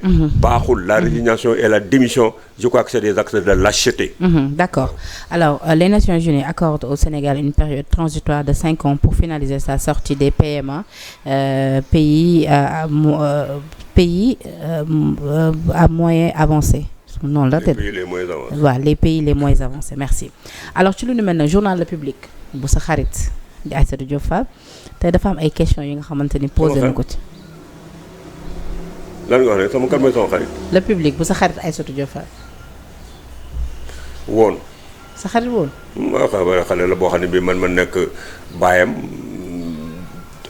la résignation et la démission, je crois que c'est des actes de lâcheté. D'accord. Alors, les Nations Unies accordent au Sénégal une période transitoire de 5 ans pour finaliser sa sortie des PMA, pays à moyen avancé. Non, là, les pays les moins avancés. Voilà, les pays les moins avancés. Merci. Alors, ci lu nu mel ne journal Le Public bu sa xarit di Aïssatou Diop Fall tey dafa am ay questions yi nga xamante ni posé na ko ci. lan nga wax ne sama kan mooy sama xarit. Le Public bu sa xarit Aïssatou Diop Fall. woon. sa xarit woon. waaw xale la boo xam ne bii man nekk baayam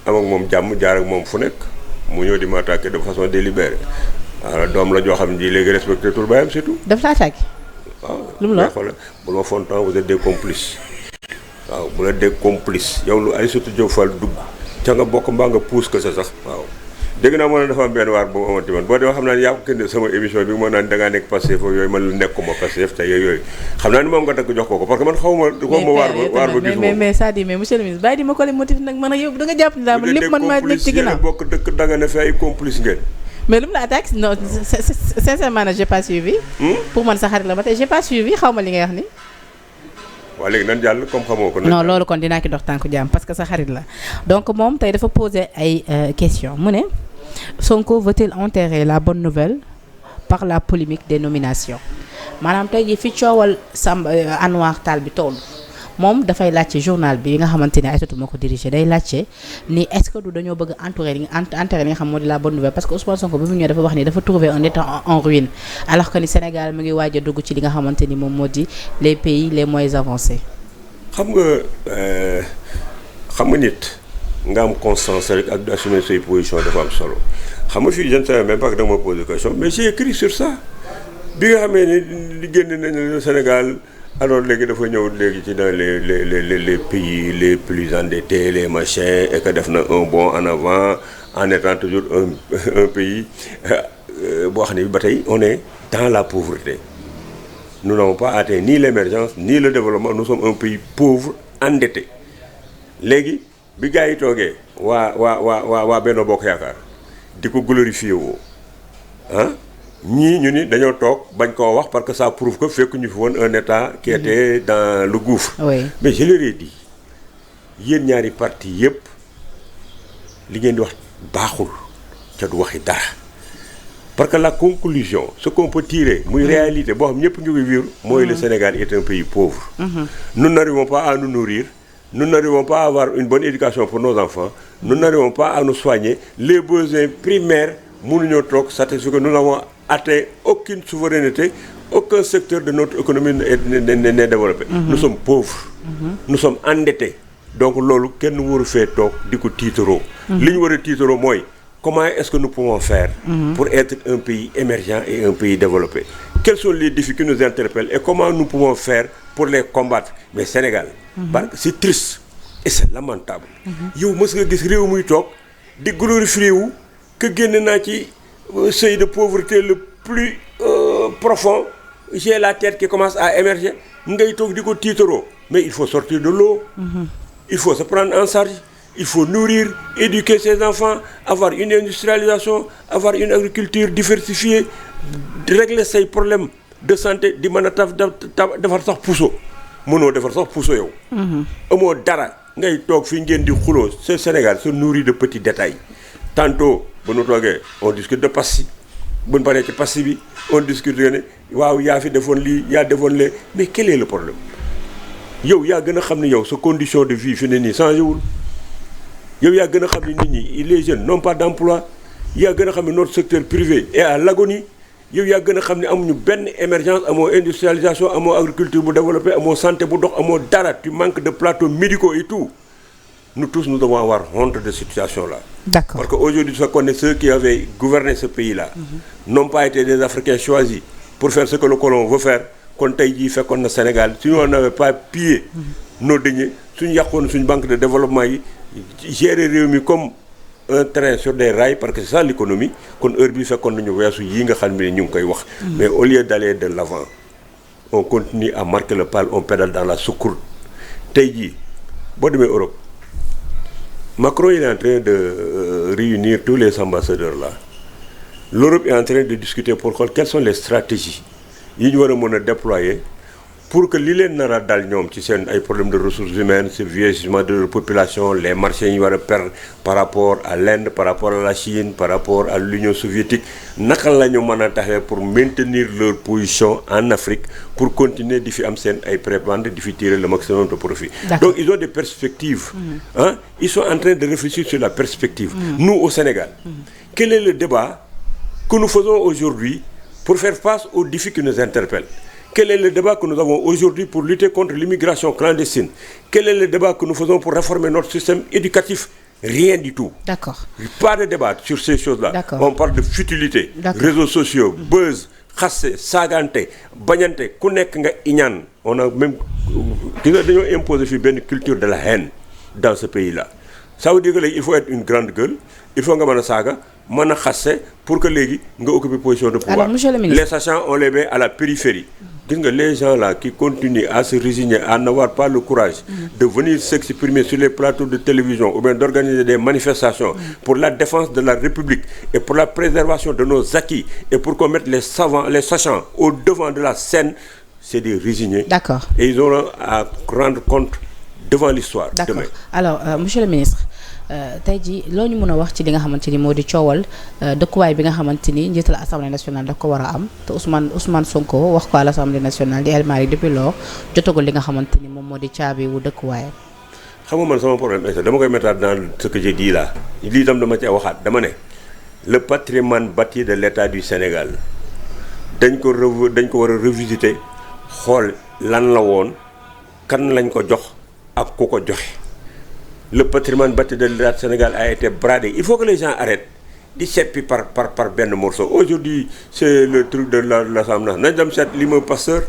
am ak moom jàmm jaar ak moom fu nekk mu ñëw di ma attaqué de façon délibérée. waaw doom la joo xam ne léegi respecté tout baayam surtout. daf la attaqué. waaw lu mu la xoolal bu ma fontan vous êtes des complices. waaw bu la des complices yow lu Aïssatou Diop Fall dugg ca nga bokk mbaa nga puus ko sa sax waaw. dégg naa moo ne dafa am benn waar bu ma amati man boo dee xam naa ne yaa ko kenn sama émission bi moo naan dangaa nekk Pastef foofu yooyu man la nekkuma Pastef te yooyu xam naa ni moom nga takk jox ko parce que man xawma waar ba gis mais c'est-à-dire mais monsieur le ministre bàyyi di ma ko le motif nag man ak yow da nga jàpp ni daal man lépp man maa nekk ci ginnaaw bokk dëkk danga ne fi ay complice ngeen. mais lu mu la attaque non sincèrement nag j'ai pas suivi. pour man sa xarit la ba tey j'ai pas suivi xaw ma li ngay wax ni. waaw léegi nan jàll comme xamoo ko. non loolu kon dinaa ki dox tànku jàmm parce que sa xarit la donc moom tey dafa poser ay questions mu ne Sonko veut-il enterrer la bonne nouvelle par la polémique des nominations maanaam tey jii fi coowal Anouar Tall bi toll moom dafay laajte journal bi nga xamante ne Aïssatou moo ko dirigé day laajte ni est-ce que du dañoo bëgg enterrer li nga xam moo di la bonne nouvelle parce que Ousmane Sonko bi mu ñëwee dafa wax ni dafa trouver un état en ruine alors que ni Sénégal mu ngi waaj a dugg ci li nga xamante ni moom moo di les pays les moins avancés. xam nga nit nga am constance rek ak d'assumer say position dafa am solo xam nga fii je ne sais même pas que dama poser question mais j'ai écrit sur ça bi nga xamee ni li génn nañu le Sénégal. alors léegi dafa ñëw léegi ci dans les pays les plus endettés les machins et que def na un bond en avant en étant toujours un pays boo xam ne ba tey on est dans la pauvreté nous n'avons pas atteint ni l'émergence ni le développement nous sommes un pays pauvre endetté léegi bi gars yi toogee waa Benno Bokk Yaakaar di ko glorifier woo ñii ñu ni dañoo toog bañ koo wax parce que ça prouve que fekk ñu fi woon un état qui était dans le gouffre. Oui. Mais je leur ai dit yéen ñaari parti yépp li ngeen di wax baaxul ca du waxi dara parce que la conclusion ce qu'on peut tirer muy réalité boo xam ñëpp ñu ngi vivre mooy le Sénégal est un pays pauvre. Nous n'arrivons pas à nous nourrir, nous n'arrivons pas à avoir une bonne éducation pour nos enfants, nous n'arrivons pas à nous soigner, les besoins primaires mënuñoo toog satisfaire que nous n'avons atteint aucune souveraineté, aucun secteur de notre économie n'est développé. Nous sommes pauvres, nous sommes endettés. Donc loolu kenn waru fee toog di ko tiitaroo. Li ñu war a tiitaroo mooy comment est-ce que nous pouvons faire pour être un pays émergent et un pays développé. Quels sont les défis qui nous interpellent et comment nous pouvons faire pour les combattre. Mais Sénégal, c'est triste et c'est lamentable. Yow mës nga gis réew muy toog di glorifier wu que génn naa ci seuil de pauvreté le plus profond, j'ai la tête qui commence à émerger ngay toog di ko tiitaroo. Mais il faut sortir de l'eau, il faut se prendre en charge, il faut nourrir, éduquer ses enfants, avoir une industrialisation, avoir une agriculture diversifiée, régler say problèmes de santé di mën a defar sax puso mënoo defar sax puso yow. amoo dara ngay toog fii ngeen di xuloo ce Sénégal se nourrit de petits détails. Tantôt bu nu toogee on discute de passi bu ñu paree ci passi bi on discute ne waaw yaa fi defoon lii yaa defoon lee mais quel est le problème yow yaa gën a xam ne yow sa condition de vie fi ne nii changé wul yow yaa gën a xam ne nit ñi les jeunes n'ont pas d'emploi yaa gën a xam ne notre secteur privé est à l'agonie yow yaa gën a xam ne amuñu benn émergence amoo industrialisation amoo agriculture bu développée amoo santé bu dox amoo dara tu manques de plateaux médicaux et tout. Nous tous, nous devons avoir honte de cette situation-là. D'accord. Parce qu'aujourd'hui, je connais ceux qui avaient gouverné ce pays-là, n'ont pas été des Africains choisis pour faire ce que le colon veut faire. Quand on fait comme le Sénégal, si on n'avait pas pillé nos deniers, si on avait une banque de développement, gérer réunis comme un train sur des rails, parce que c'est ça l'économie, qu'on fait qu'on nous voit sur mais au lieu d'aller de l'avant, on continue à marquer le pas, on pédale dans la soucroute. tey jii boo demee Europe Macron il est en train de réunir tous les ambassadeurs là. L'Europe est en train de discuter pour xool quelles sont les stratégies yi ñu war a mën a déployer pour que li leen nar a dal ñoom ci seen ay problèmes de ressources humaines ce vieillissement de leur population les marchés yi ñu war a perdre par rapport à l'Inde par rapport à la Chine par rapport à l'Union soviétique naka la ñu mën a taxee pour maintenir leur position en Afrique pour continuer di fi am seen ay prébendes di fi tirer le maximum de profit. Donc ils ont des perspectives. Hein? Ils sont en train de réfléchir sur la perspective. Nous au Sénégal, quel est le débat que nous faisons aujourd'hui pour faire face aux défis qui nous interpellent? Quel est le débat que nous avons aujourd'hui pour lutter contre l'immigration clandestine? Quel est le débat que nous faisons pour réformer notre système éducatif? Rien du tout. D'accord. Pas de débat sur ces choses-là. D'accord. On parle de futilité, réseaux sociaux, buzz, xasse, saagante, bañante, ku nekk nga iñaan. On a même dañoo imposer fi benn culture de la haine dans ce pays-là. Ça veut dire que léegi il faut être une grande gueule, il faut nga mën a saaga, mën a xasse pour que léegi nga occuper position de pouvoir. Alors, monsieur le ministre, les sachants on les met à la périphérie. Gis nga les gens là qui continuent à se résigner, à n'avoir pas le courage de venir s'exprimer sur les plateaux de télévision ou bien d'organiser des manifestations pour la défense de la République et pour la préservation de nos acquis et pour qu'on mette les savants, les sachants au devant de la scène, c'est des résignés. D'accord. Et ils auront à rendre compte devant l'histoire. D'accord. Demain. Alors monsieur le ministre tey jii loo ñu mën a wax ci li nga xamante ni moo di coowal dëkkuwaay bi nga xamante ni njiital assemblée nationale da ko war a am te Ousmane Sonko wax ko à l'assemblée nationale di El Malick depuis lors jotagul li nga xamante ni moom moo di caabi wu dëkkuwaayam. xam nga man sama problème est dama koy mettre dans ce que j'ai dit là lii tam dama ci waxaat dama ne le patrimoine bâti de l'État du Sénégal dañ ko war a revisiter xool lan la woon kan lañ ko jox ak ku ko joxe. Le patrimoine bâti de l'État du Sénégal a été bradé. Il faut que les gens arrêtent di seppi par benn morceau. Aujourd'hui, c'est le truc de l'Assemblée. nañ dem seet l'immeuble Pasteur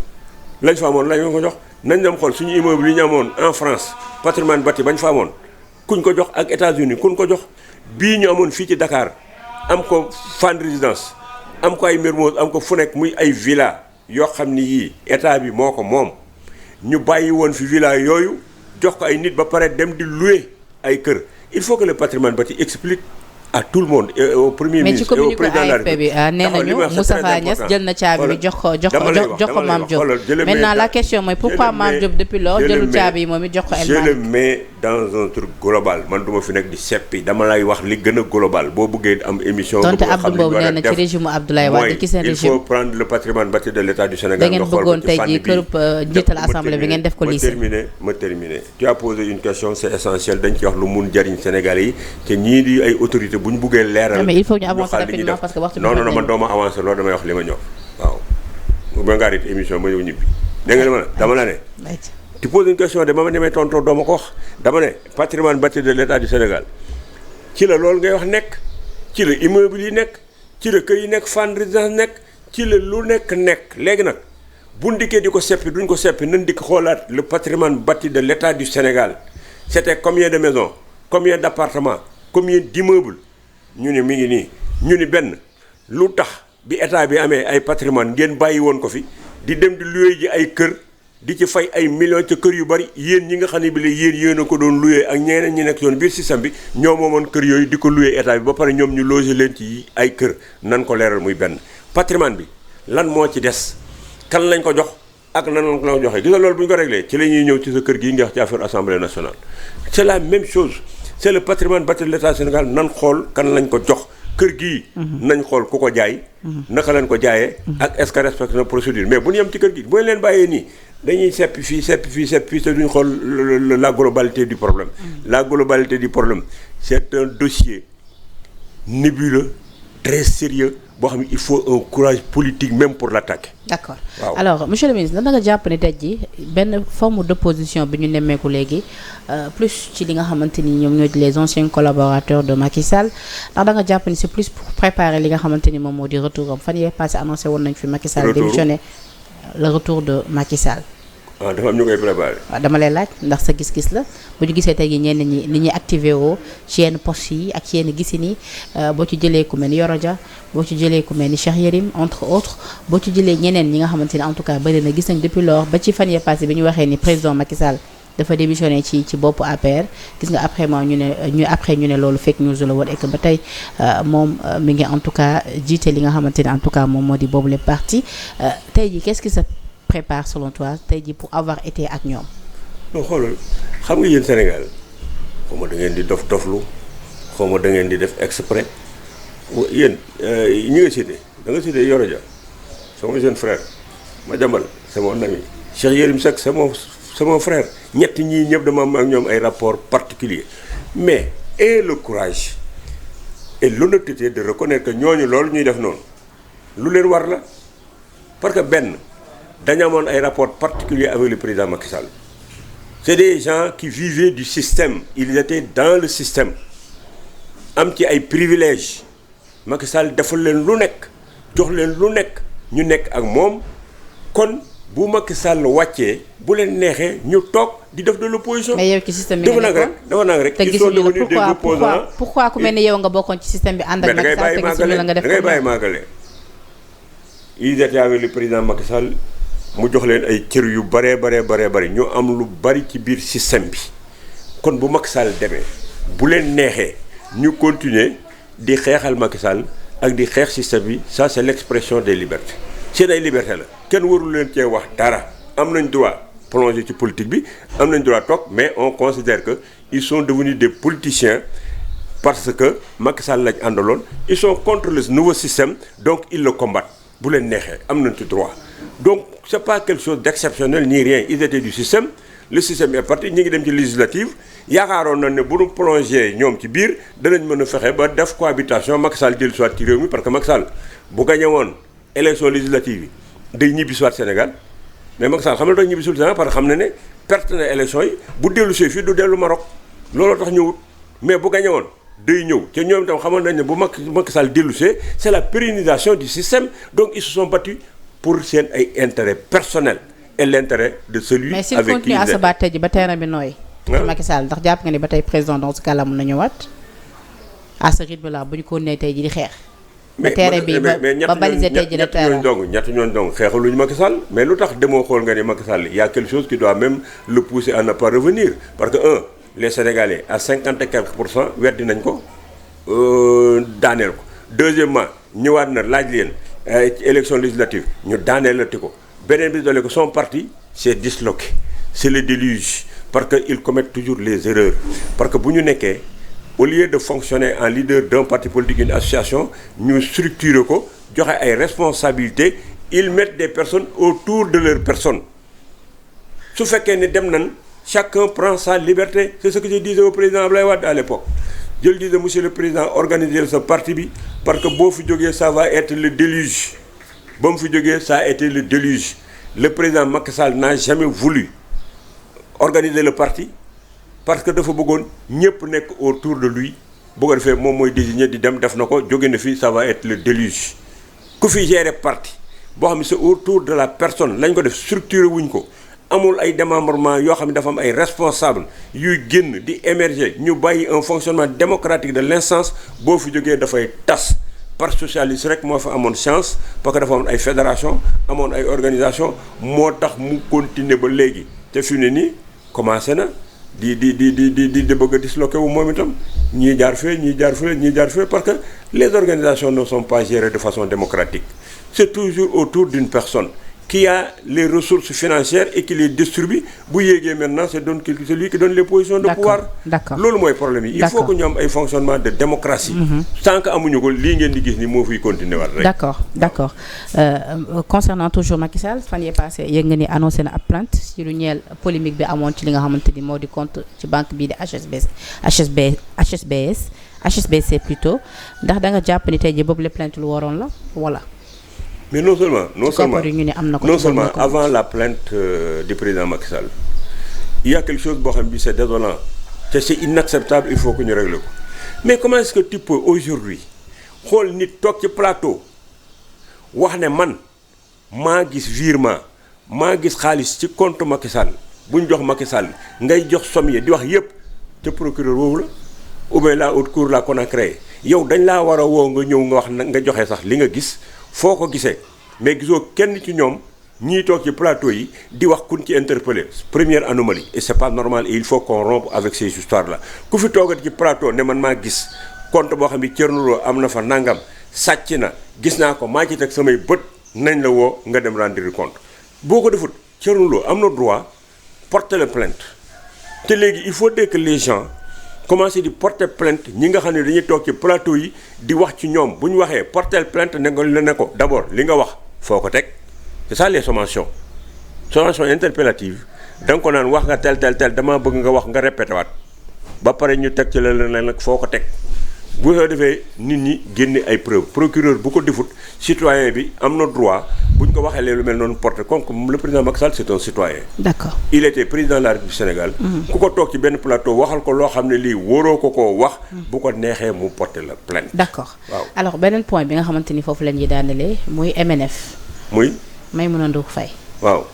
lañ fa amoon lañ ko jox nañ dem xool suñu immeuble yi ñu amoon en France patrimoine bâti bañ fa amoon kuñ ko jox ak États-Unis kuñ ko jox bii ñu amoon fii ci Dakar am ko Fann Résidence am ko ay Mermoz am ko fu nekk muy ay villa yoo xam ni yii état bi moo ko moom ñu bàyyi woon fi villa yooyu jox ko ay nit ba pare dem di louer ay kër. Il faut que le patrimoine bâti explique à tout le monde et au premier ministre et au président de la République. Mais ci communiqué AFP bi nee nañu Moustapha Niasse jël na caabi bi jox ko Mame Diop. Maintenant la question mooy pourquoi Mame Diop depuis lors jëlul caabi yi moom it jox ko El Malick. Je le mets dans un truc global man duma fi nekk di seppi dama lay wax li gën a global boo bëggee am émission. donte Abdou Mbow nee na ci régime Abdoulaye Wade ci seen régime il faut prendre le patrimoine bâti de l'État du Sénégal. da ngeen bëggoon tey jii kërub njiital assemblée bi ngeen def ko lycée. ma terminer tu as posé une question c'est essentiel dañ ci wax lu mun jariñ Sénégalais yi te ñii di ay autorités bu ñu buggee leeral. mais il faut ñu avancer rapidement parce que waxtu bi non man dooma avancer loolu damay wax li ma ñor waaw bu ma ngaa émission ma ñëw ñibbi dégg nga li ma ne dama la ne tu poses une question de ma demee tonton dooma ko wax dama ne patrimoine bâti de l'État du Sénégal ci la loolu ngay wax nekk ci la immeuble yi nekk ci la kër yi nekk Fann Résidence nekk ci la lu nekk léegi nag bu ndikkee di ko seppi duñ ko seppi nañ dikk xoolaat le patrimoine bâti de l'État du Sénégal c'était combien de maisons combien d'appartements combien d'immeubles ñu ne mi ngi nii ñu ni benn lu tax bi état bi amee ay patrimoine ngeen bàyyi woon ko fi di dem di louer ji ay kër di ci fay ay millions ca kër yu bari yéen ñi nga xam ne bi la yéen a ko doon louer ak ñeneen ñi nekk yoon biir système bi ñoo moomoon kër yooyu di ko louer état bi ba pare ñoom ñu loger leen ci ay kër nan ko leeral muy benn patrimoine bi lan moo ci des kan lañ ko jox ak nan lañ ko joxee gis nga loolu bu ñu ko réglé ci la ñuy ñëw ci sa kër gii nga wax ci affaire assemblée nationale c'est la même chose c'est le patrimoine bâti de l'État du Sénégal nan xool kan lañ ko jox kër gii nañ xool ku ko jaay naka lañ ko jaayee ak est-ce que respecte na procédure mais bu ñu yem ci kër gi bu ñu leen bàyyee nii dañuy seppi fii te duñ xool la globalité du problème la globalité du problème c'est un dossier nébuleux très sérieux boo xam ne il faut un courage politique même pour l'attaquer. D'accord. Waaw. Alors monsieur le ministre da nga jàpp ne tey jii benn forme d'opposition bi ñu nemmeeku léegi plus ci li nga xamante ni ñoom ñoo di les anciens collaborateurs de Macky Sall ndax da nga jàpp ni c'est plus pour préparer li nga xamante ni moom moo di retour am fan yee passé annoncé woon nañ fi Macky Sall démissionné le retour de Macky Sall. ah dafa am ñu koy préparé. waaw dama lay laaj ndax sa gis-gis la bu ñu gisee tey jii ñenn ñi ni ñuy activé woo ci yenn poste yi ak ci yenn gisin yi boo ci jëlee ku mel ni Yoro Dia boo ci jëlee ku mel ni Cheikh Yérim entre autres boo ci jëlee ñeneen ñi nga xamante ne en tout cas bëri na gis nañ depuis lors ba ci fan yee passé bi ñu waxee ni président Macky Sall dafa démissionné ci boppu APR gis nga après moom ñu ne loolu fake news la woon et que ba tey moom mi ngi en tout cas jiite li nga xamante ne en tout cas moom moo di boobu le parti tey jii qu'est-ce qui se prépare selon toi tey jii pour avoir été ak ñoom. non xoolal xam nga yéen Sénégal xaw ma da ngeen di doflu xaw ma da ngeen di def exprès yéen ñi nga cité da nga cité Yoro Dia c'est mon jeune frère Madiambal c'est mon ami Cheikh Yérim Seck c'est mon frère ñett ñii ñëpp dama am ak ñoom ay rapports particuliers mais ayez le courage et l'honnêteté de reconnaître que ñooñu loolu ñuy def noonu lu leen war la parce que benn dañu amoon ay rapports particuliers avec le président Macky Sall c'est des gens qui vivaient du système ils étaient dans le système am ci ay privilèges Macky Sall defal leen lu nekk jox leen lu nekk ñu nekk ak moom kon bu Macky Sall wàccee bu leen neexee ñu toog di def de l'opposition. mais yow ci système bi nga nekkoon dafa nag rek ils sont devenus des opposants. pourquoi ku mel ni yow nga bokkoon ci système bi ànd ak Macky Sall te gisuñu la nga def da ngay bàyyi maagale ils étaient avec le président Macky Sall mu jox leen ay cër yu bari ñu am lu bari ci biir système bi kon bu Macky Sall demee bu leen neexee ñu continuer di xeexal Macky Sall ak di xeex système bi ça c'est l'expression des libertés seen ay liberté la kenn warul leen cee wax dara am nañ droit plonger ci politique bi am nañ droit toog mais on considère que ils sont devenus des politiciens parce que Macky Sall lañ àndaloon ils sont contre le nouveau système donc ils le combattent bu leen neexee am nañ ci droit donc c'est pas quelque chose d'exceptionnel ni rien ils étaient du système le système est parti ñu ngi dem ci législative yaakaaroon nañ ne bu ñu plongé ñoom ci biir danañ mën a fexe ba def cohabitation Macky Sall dellu soit ci réew mi parce que Macky Sall bu gagné woon élection législative yi day ñibbi soit Sénégal mais Macky Sall xam na tax ñibbi sul Sénégal parce que xam na ne perte na élection yi bu dellu see fii du dellu Maroc looloo tax ñëwut mais bu gagné woon day ñëw te ñoom itam xamoon nañ ne bu Macky Sall dellu see c'est la pérennisation du système donc ils se sont battus pour seen ay intérêt personnel et l'intérêt de celui mais s'il avec continue à se battre ji ba terrain bi nooy ci Macky Sall ndax jàpp nga ni ba tey président dans ce cas là mën na ñëwaat à ce rythme là bu ñu ko nee tey ji di xeex ba terrain bi ba balisé tey ji le terrain ñett ñooñu donc xeexaluñu Macky Sall mais lu tax demoo xool nga ni Macky Sall y a quelque chose qui doit même le pousser à ne pas revenir parce que les Sénégalais à 50 et quelques % weddi nañ ko daaneel ko deuxièmement ñëwaat na laaj leen ci élection législative ñu daaneelati ko beneen bi doole ko son parti c'est disloqué c'est le déluge parce que ils commettent toujours les erreurs parce que bu ñu nekkee au lieu de fonctionner en leader d'un parti politique une association ñu structurer ko joxe ay responsabilités ils mettent des personnes autour de leur personne su fekkee ne dem nañ chacun prend sa liberté c'est ce que je disais au président Abdoulaye Wade à l'époque je le disais monsieur le président organiser sa parti bi parce que boo fi jógee ça va être le déluge ba mu fi jógee ça a été le déluge le président Macky Sall n'a jamais voulu organiser le parti parce que dafa bëggoon ñëpp nekk autour de lui bu ko defee moom mooy désigner di dem def na ko jóge na fi ça va être le déluge ku fi gérer parti boo xam ne c'est autour de la personne lañ ko def structuré wuñ ko amul ay démembrement yoo xam ne dafa am ay responsables yuy génn di émerger ñu bàyyi un fonctionnement démocratique de l'instance boo fi jógee dafay tas parti socialiste rek moo fa amoon chance parce que dafa amoon ay fédération amoon ay organisation moo tax mu continuer ba léegi te fi ne nii commencé na di bëgg a disloqué wu moom itam ñii jaar fee ñii jaar fee parce que les organisations ne sont pas gérées de façon démocratique c'est toujours autour d'une personne qui a les ressources financières et qui les distribue bu yéegee maintenant c'est celui qui donne les positions de pouvoir loolu mooy problème yi il faut que ñu am ay fonctionnement de démocratie tant que amuñu ko lii ngeen di gis ni moo fiy continuer war rek d'accord concernant toujours Macky Sall fan yee passé yëg nga ni annoncé na ab plainte ci lu ñeel polémique bi amoon ci li nga xamante ni moo di compte ci banque bii di HSBC plutôt ndax da nga jàpp ni tey jii boobu les plaintes lu waroon la wala mais non seulement avant la plainte du président Macky Sall il y a quelque chose boo xam bi c'est désolant te c'est inacceptable il faut que ñu régler ko mais comment est-ce que tu peux aujourd'hui xool nit toog ci plateau wax ne man maa gis virement maa gis xaalis ci compte Macky Sall bu ñu jox Macky Sall ngay jox somme yi di wax yëpp te procureur woowu la ou bien la haute cour la qu'on a créé yow dañ laa war a woo nga ñëw nga wax nga joxe sax li nga gis foo ko gisee mais gisoo kenn ci ñoom ñii toog ci plateau yi di wax kun ci interpellé première anomalie et c'est pas normal et il faut qu'on rompe avec ces histoires là ku fi toogati ci plateau ne man maa gis compte boo xam ne Thierno Lo am na fa nangam sàcc na gis naa ko maa ci teg samay bët nañ la woo nga dem rendre compte boo ko defut Thierno Lo am na droit porter la plainte te léegi il faut que les gens commencé di porter plainte ñi nga xam ne dañuy toog ci plateau yi di wax ci ñoom bu ñu waxee porter plainte ne nga ne ko d'abord li nga wax foo ko teg c'est ça les sommations interpellative da nga ko naan wax nga tel damaa bëgg nga wax nga répété waat ba pare ñu teg ci la nag foo ko teg bu soo defee nit ñi génne ay preuves procureur bu ko defut citoyen bi am na droit bu ñu ko waxee leen lu mel noonu porté comme le président Macky Sall c'est un citoyen. D'accord. Il était président de la République du Sénégal. ku ko toog ci benn plateau waxal ko loo xam ne lii wóoroo ko koo wax. bu ko neexee mu porté la plainte. D'accord. Waaw alors beneen point bi nga xamante ni foofu la ñuy daanelee muy MNF. muy. Maïmouna Ndour Faye. waaw.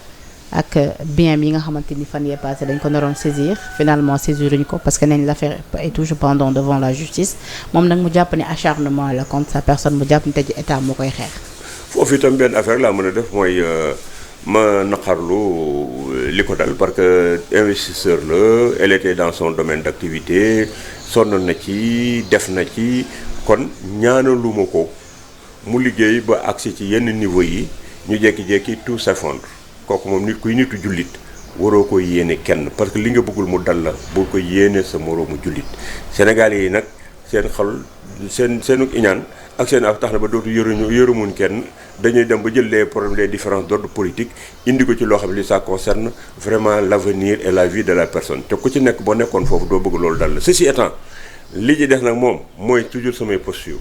ak bien yi nga xamante ni fan yee passé dañ ko naroon saisir finalement saisiruñ ko parce que nañ l'affaire est toujours pendant devant la justice moom nag mu jàpp ne acharnement la contre sa personne mu jàpp ne tey état moo koy xeex. foofu itam benn affaire laa mën a def mooy ma naqarlu li ko dal parce que investisseur la elle était dans son domaine d'activité sonn na ci def na ci kon ñaanaluma ko mu liggéey ba agsi ci yenn niveau yi ñu jékki-jékki tout s'effondre. kooku moom nit kuy nitu jullit waroo ko yéene kenn parce que li nga bëggul mu dal la boo ko yéene sa moroomu jullit Sénégalais yi nag seen xol seenu iñaan ak seen af tax na ba dootu yërëmuñ kenn dañuy dem ba jël les problèmes les différences d'ordre politique indi ko ci loo xam ne ça concerne vraiment l'avenir et la vie de la personne te ku ci nekk boo nekkoon foofu doo bëgg loolu dal la ceci étant li ci des nag moom mooy toujours samay posture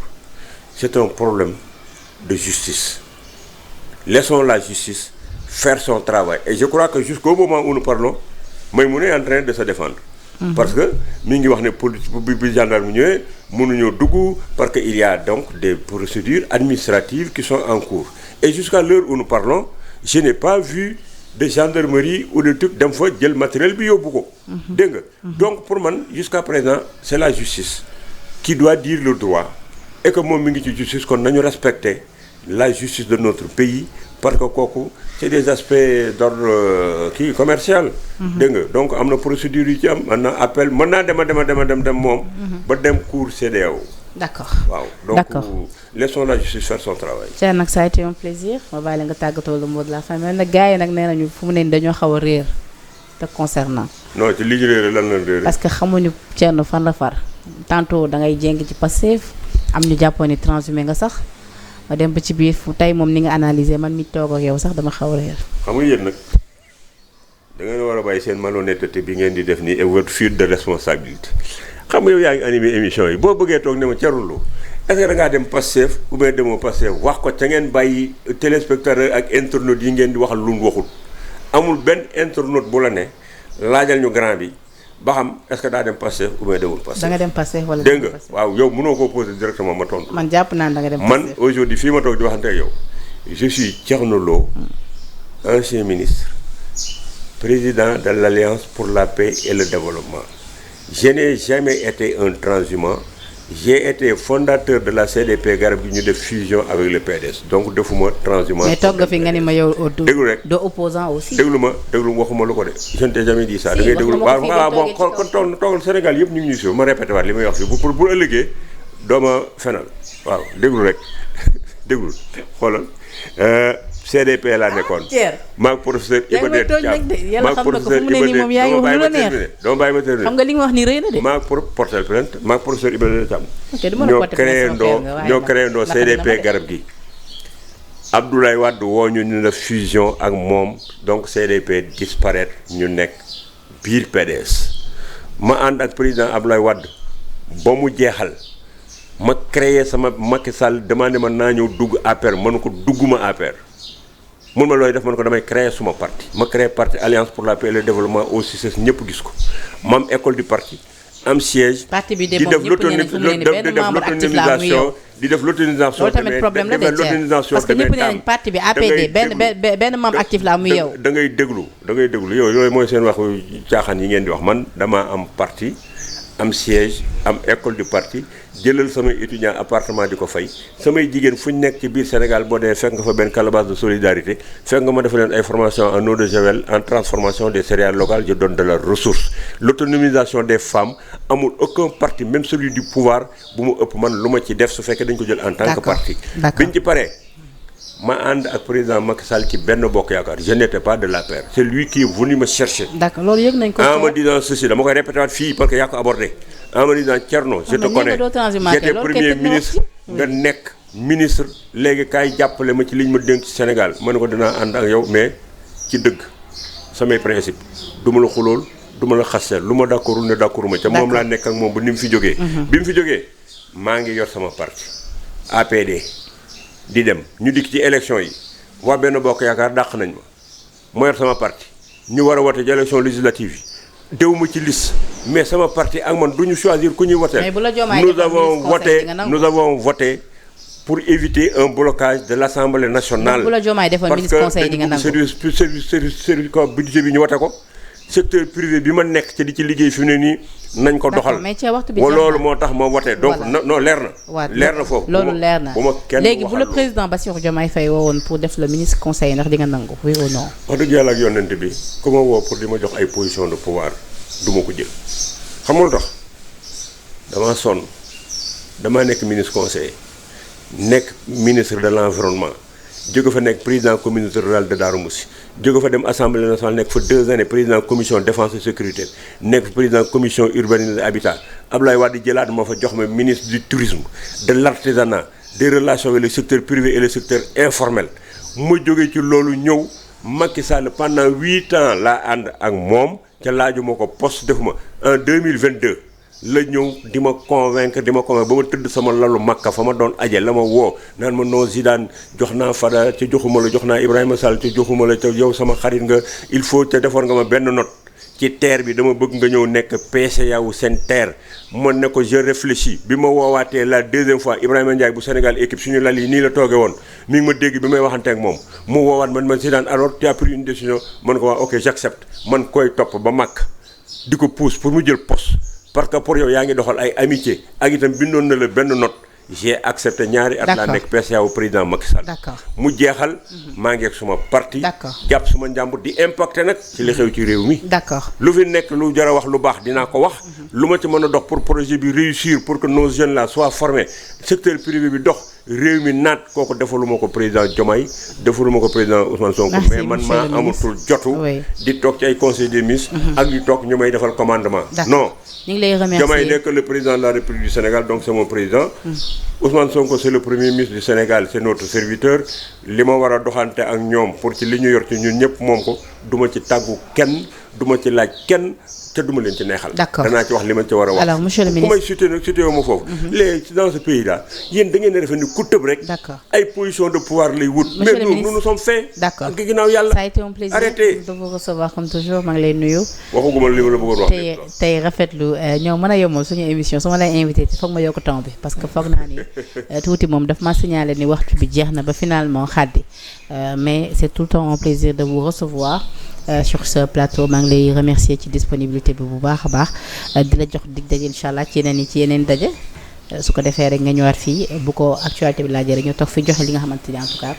c'est un problème de justice laissons la justice faire son travail et je crois que jusqu'au moment où nous parlons Maïmouna est en train de se défendre. Parce que mi ngi wax ne police bi gendarme ñëwee mënuñoo dugg parce que il y a donc des procédures administratives qui sont en cours et jusqu'à l'heure où nous parlons je n'ai pas vu de gendarmerie ou de truc dem fa jël matériel bi yóbbu ko. dégg nga donc pour man jusqu'à présent c'est la justice qui doit dire le droit et que moom mi ngi ci justice kon nañu respecter la justice de notre pays parce que kooku c'est des aspects d'ordre commercial. dégg nga donc am na procédure yu ci am mën naa appel mën naa dem moom. ba dem cour CEDEAO. D'accord. waaw donc laissons la justice faire son travail. Thierno nag ça a été un plaisir ma bàyyi la nga tàggatoo le mot de la fin mais nag gars yi nag nee nañu fu mu ne dañoo xaw a réer te concernant. non ci li ñu réer lan la réer. parce que xamuñu Thierno fan la far tantôt da ngay jéng ci Pastef am ñu jàppoon ni transhumé nga sax. ma dem ba ci biir fu tey moom ni nga analyser man mi toog ak yow sax dama xaw a réer. xam nga yéen nag da ngeen war a bàyyi seen malhonnêteté bi ngeen di def nii et votre fuite de responsabilité xam nga yow yaa ngi animé émission yi boo bëggee toog ne ma Thierno Lo est-ce que da ngaa dem Pastef ou bien demoo Pastef wax ko ca ngeen bàyyi téléspectateur ak internautes yi ngeen di waxal lu mu waxul amul benn internaute bu la ne laajal ñu grand bi ba xam est-ce que daa dem Pastef ou bien demul Pastef. da nga dem Pastef wala dégg nga waaw yow mënoo koo poser directement ma tontu. man jàpp naa da nga dem Pastef man aujourd'hui fii ma toog di waxante ak yow je suis Thierno Lo ancien ministre président de l'Alliance pour la paix et le développement je n'ai jamais été un transhumant j'ai été fondateur de la CDP garab gi ñu def fusion avec le PDS donc defuma transhumant. mais toog nga fi nga ni ma yow. déglu rek doo opposant aussi. déglu waxuma lu ko de. je ne t'ai jamais dit ça. da ngay déglu waaw bon kon toogal Sénégal yëpp ñu ngi ñuy suivre ma répété waat li may wax fii pour ëllëgee dooma fenal waaw déglu rek déglu xoolal CDP laa nekkoon. maag professeur Iba Der Thiam maag professeur Iba Der dama bàyyi ma terminer xam nga li nga wax ni rëy na de. maag pour porter plainte maag professeur Iba Der Thiam. ok du ma la porter plainte ñoo créé ndoo CDP garab gi. Abdoulaye Wade woo ñu def fusion ak moom donc CDP disparaître ñu nekk biir PDS ma ànd ak président Abdoulaye Wade ba mu jeexal ma créé sama Macky Sall demandé ma naa ñëw dugg APR mënu ko dugguma APR. mun ma looy def man ko damay créer suma parti ma créer parti Alliance pour la paix et le développement aussi ñëpp gis ko ma am école du parti am siège. parti bi de moom ñëpp ñu ne fu mu ne nii benn membre actif la muy yow di def l'autonomisation. loolu tamit problème la de parce que ñëpp nee nañ parti bi APD benn membre actif la muy yow. da ngay déglu yow yooyu mooy seen waxu caaxaan yi ngeen di wax man damaa am parti am siège am école du parti jëlal samay étudiant appartement di ko fay samay jigéen fu ñu nekk ci biir Sénégal boo demee fekk nga fa benn calebasse de solidarité fekk nga ma defal leen ay formation en eau de javel en transformation des céréales locales je donne de la ressource. L'autonomisation des femmes amul aucun parti même celui du pouvoir bu mu ëpp man lu ma ci def su fekkee dañ ko jël en tant que parti. biñ ci paree ma ànd ak président Macky Sall ci benn bokk yaakaar je n'étais pas de l'APR c'est lui qui est venu me chercher. d'accord loolu yëg nañ ko. en me disant ceci dama koy répéter waat fii parce que yaa ko abordé en me disant Thierno je te connais j'étais premier ministre nga nekk ministre léegi kaay jàppale ma ci liñ ma dénk ci Sénégal ma ne ko dinaa ànd ak yow mais ci dëgg samay principe du ma la xulool du ma la xaseel lu ma d'accordul ne d'accorduma ca moom laa nekk ak moom ba ni mu fi jógee. bi mu fi jógee maa ngi yor sama parti APD. di dem ñu dikk ci élection yi waa benn bokk yaakaar dàq nañ ma yor sama parti ñu war a wote ci élection législative yi déwuma ci liste mais sama parti ak man du ñu choisir ku ñuy woteel. mais bu la Diomaye nous avons voté pour éviter un blocage de l'Assemblée nationale. bu la Diomaye defoon ministre conseil di nga nangu service budget bi ñu wote ko secteur privé bi ma nekk ci di ci liggéey fi mu ne nii nañ ko doxal. mais ci waxtu bi loolu moo tax ma wote donc non leer na. leer na foofu loolu leer na léegi bu le président Bassirou Diomaye Faye woowoon pour def le ministre conseil ndax di nga nangu oui ou non. wax dëgg yàlla ak yonent bi ku ma woo pour di ma jox ay position de pouvoir du ma ko jël xam nga lu tax damaa sonn damaa nekk ministre conseiller nekk ministre de l'environnement jóge fa nekk président communauté rurale de Darou Moussi jóge fa dem assemblée nationale nekk fa 2 années président commission défense et sécurité nekk président commission urbanisme et habitat Abdoulaye Wade jëlaat ma fa jox ma ministre du tourisme de l'artisanat des relations avec le secteur privé et le secteur informel ma jóge ci loolu ñëw Macky Sall pendant 8 ans laa ànd ak moom ca laajuma ko poste defuma en 2022 la ñëw di ma convaincre ba ma tëdd sama lalu Makka fa ma doon aje la ma woo naan ma noo Zidane jox naa Fada ca joxuma la jox naa Ibrahima Sall ca joxuma la ca yow sama xarit nga il faut ca defoon nga ma benn note ci terre bi dama bëgg nga ñëw nekk PCA wu seen terre ma ne ko je réfléchis bi ma woowaatee la deuxième fois Ibrahima Ndiaye bu Sénégal équipe suñu lal yi nii la tooge woon mi ngi ma dégg bi may waxante ak moom mu woowaat man Zidane alors tu as pris une décision man ko waa ok j'accepte man koy topp ba màkk di ko pousse pour mu jël poste parce que pour yow yaa ngi doxal ay amitié ak itam bindoon na la benn note j'ai accepté ñaari at laa nekk PCA wu président Macky Sall mu jeexal maa ngi ak suma parti jàpp suma njàmbur di impacté nag ci li xew ci réew mi lu fi nekk lu jar a wax lu baax dinaa ko wax lu ma ci mën a dox pour projet bi réussir pour que nos jeunes là soient formés secteur privé bi dox réew mi naat kooku defaluma ko président Diomaye defaluma ko président Ousmane Sonko mais man maa amatul jotu di toog ci ay conseil des ministres ak di toog ñu may defal commandement non ñu ngi lay remercier Diomaye nekk le président de la République du Sénégal donc c'est mon président Ousmane Sonko c'est le premier ministre du Sénégal c'est notre serviteur li ma war a doxante ak ñoom pour ci li ñu yor ci ñun ñëpp moom ko duma ci tàggu kenn duma ci laaj kenn te duma leen ci neexal. d'accord danaa ci wax li ma ci war a wax. alors monsieur le ministre ku may cité nag cité ma foofu. léegi dans ce pays là yéen da ngeen a defee ni ku tëb rek. d'accord ay position de pouvoir lay wut. monsieur le ministre mais nous sommes faits. d'accord ak ginnaaw yàlla. ça a été un plaisir arrêtez de vous recevoir comme toujours maa ngi lay nuyu. waxuguma li ma la bëggoon wax. tey rafetlu ñoo mën a yombal suñu émission su ma lay invité foog ma yokk temps bi parce que foog naa ni tuuti moom daf ma signalé ni waxtu bi jeex na ba finalement xaddi mais c'est tout le temps un plaisir de vous recevoir. Sur ce plateau maa ngi lay remercier ci disponibilité bi bu baax a baax di la jox dig daje incha allah ci yeneen daje su ko defee rek nga ñëwaat fii bu ko actualité bi laajee rek ñu toog fi joxe li nga xamante ni en tout cas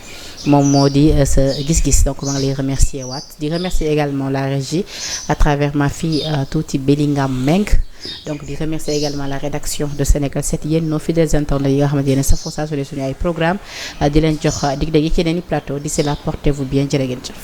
moom moo di sa gis-gis donc maa ngi lay remercier waat di remercier également la régie à travers ma fille Tuuti Bellingham Meng donc di remercier également la rédaction de Sénégal 7 yéen nos fidèles internautes yi nga xamante ne safoo saa su ne suñu ay programme di leen jox dig daje ci yeneen i plateau d'ici là portez-vous bien jërë ngeen jëf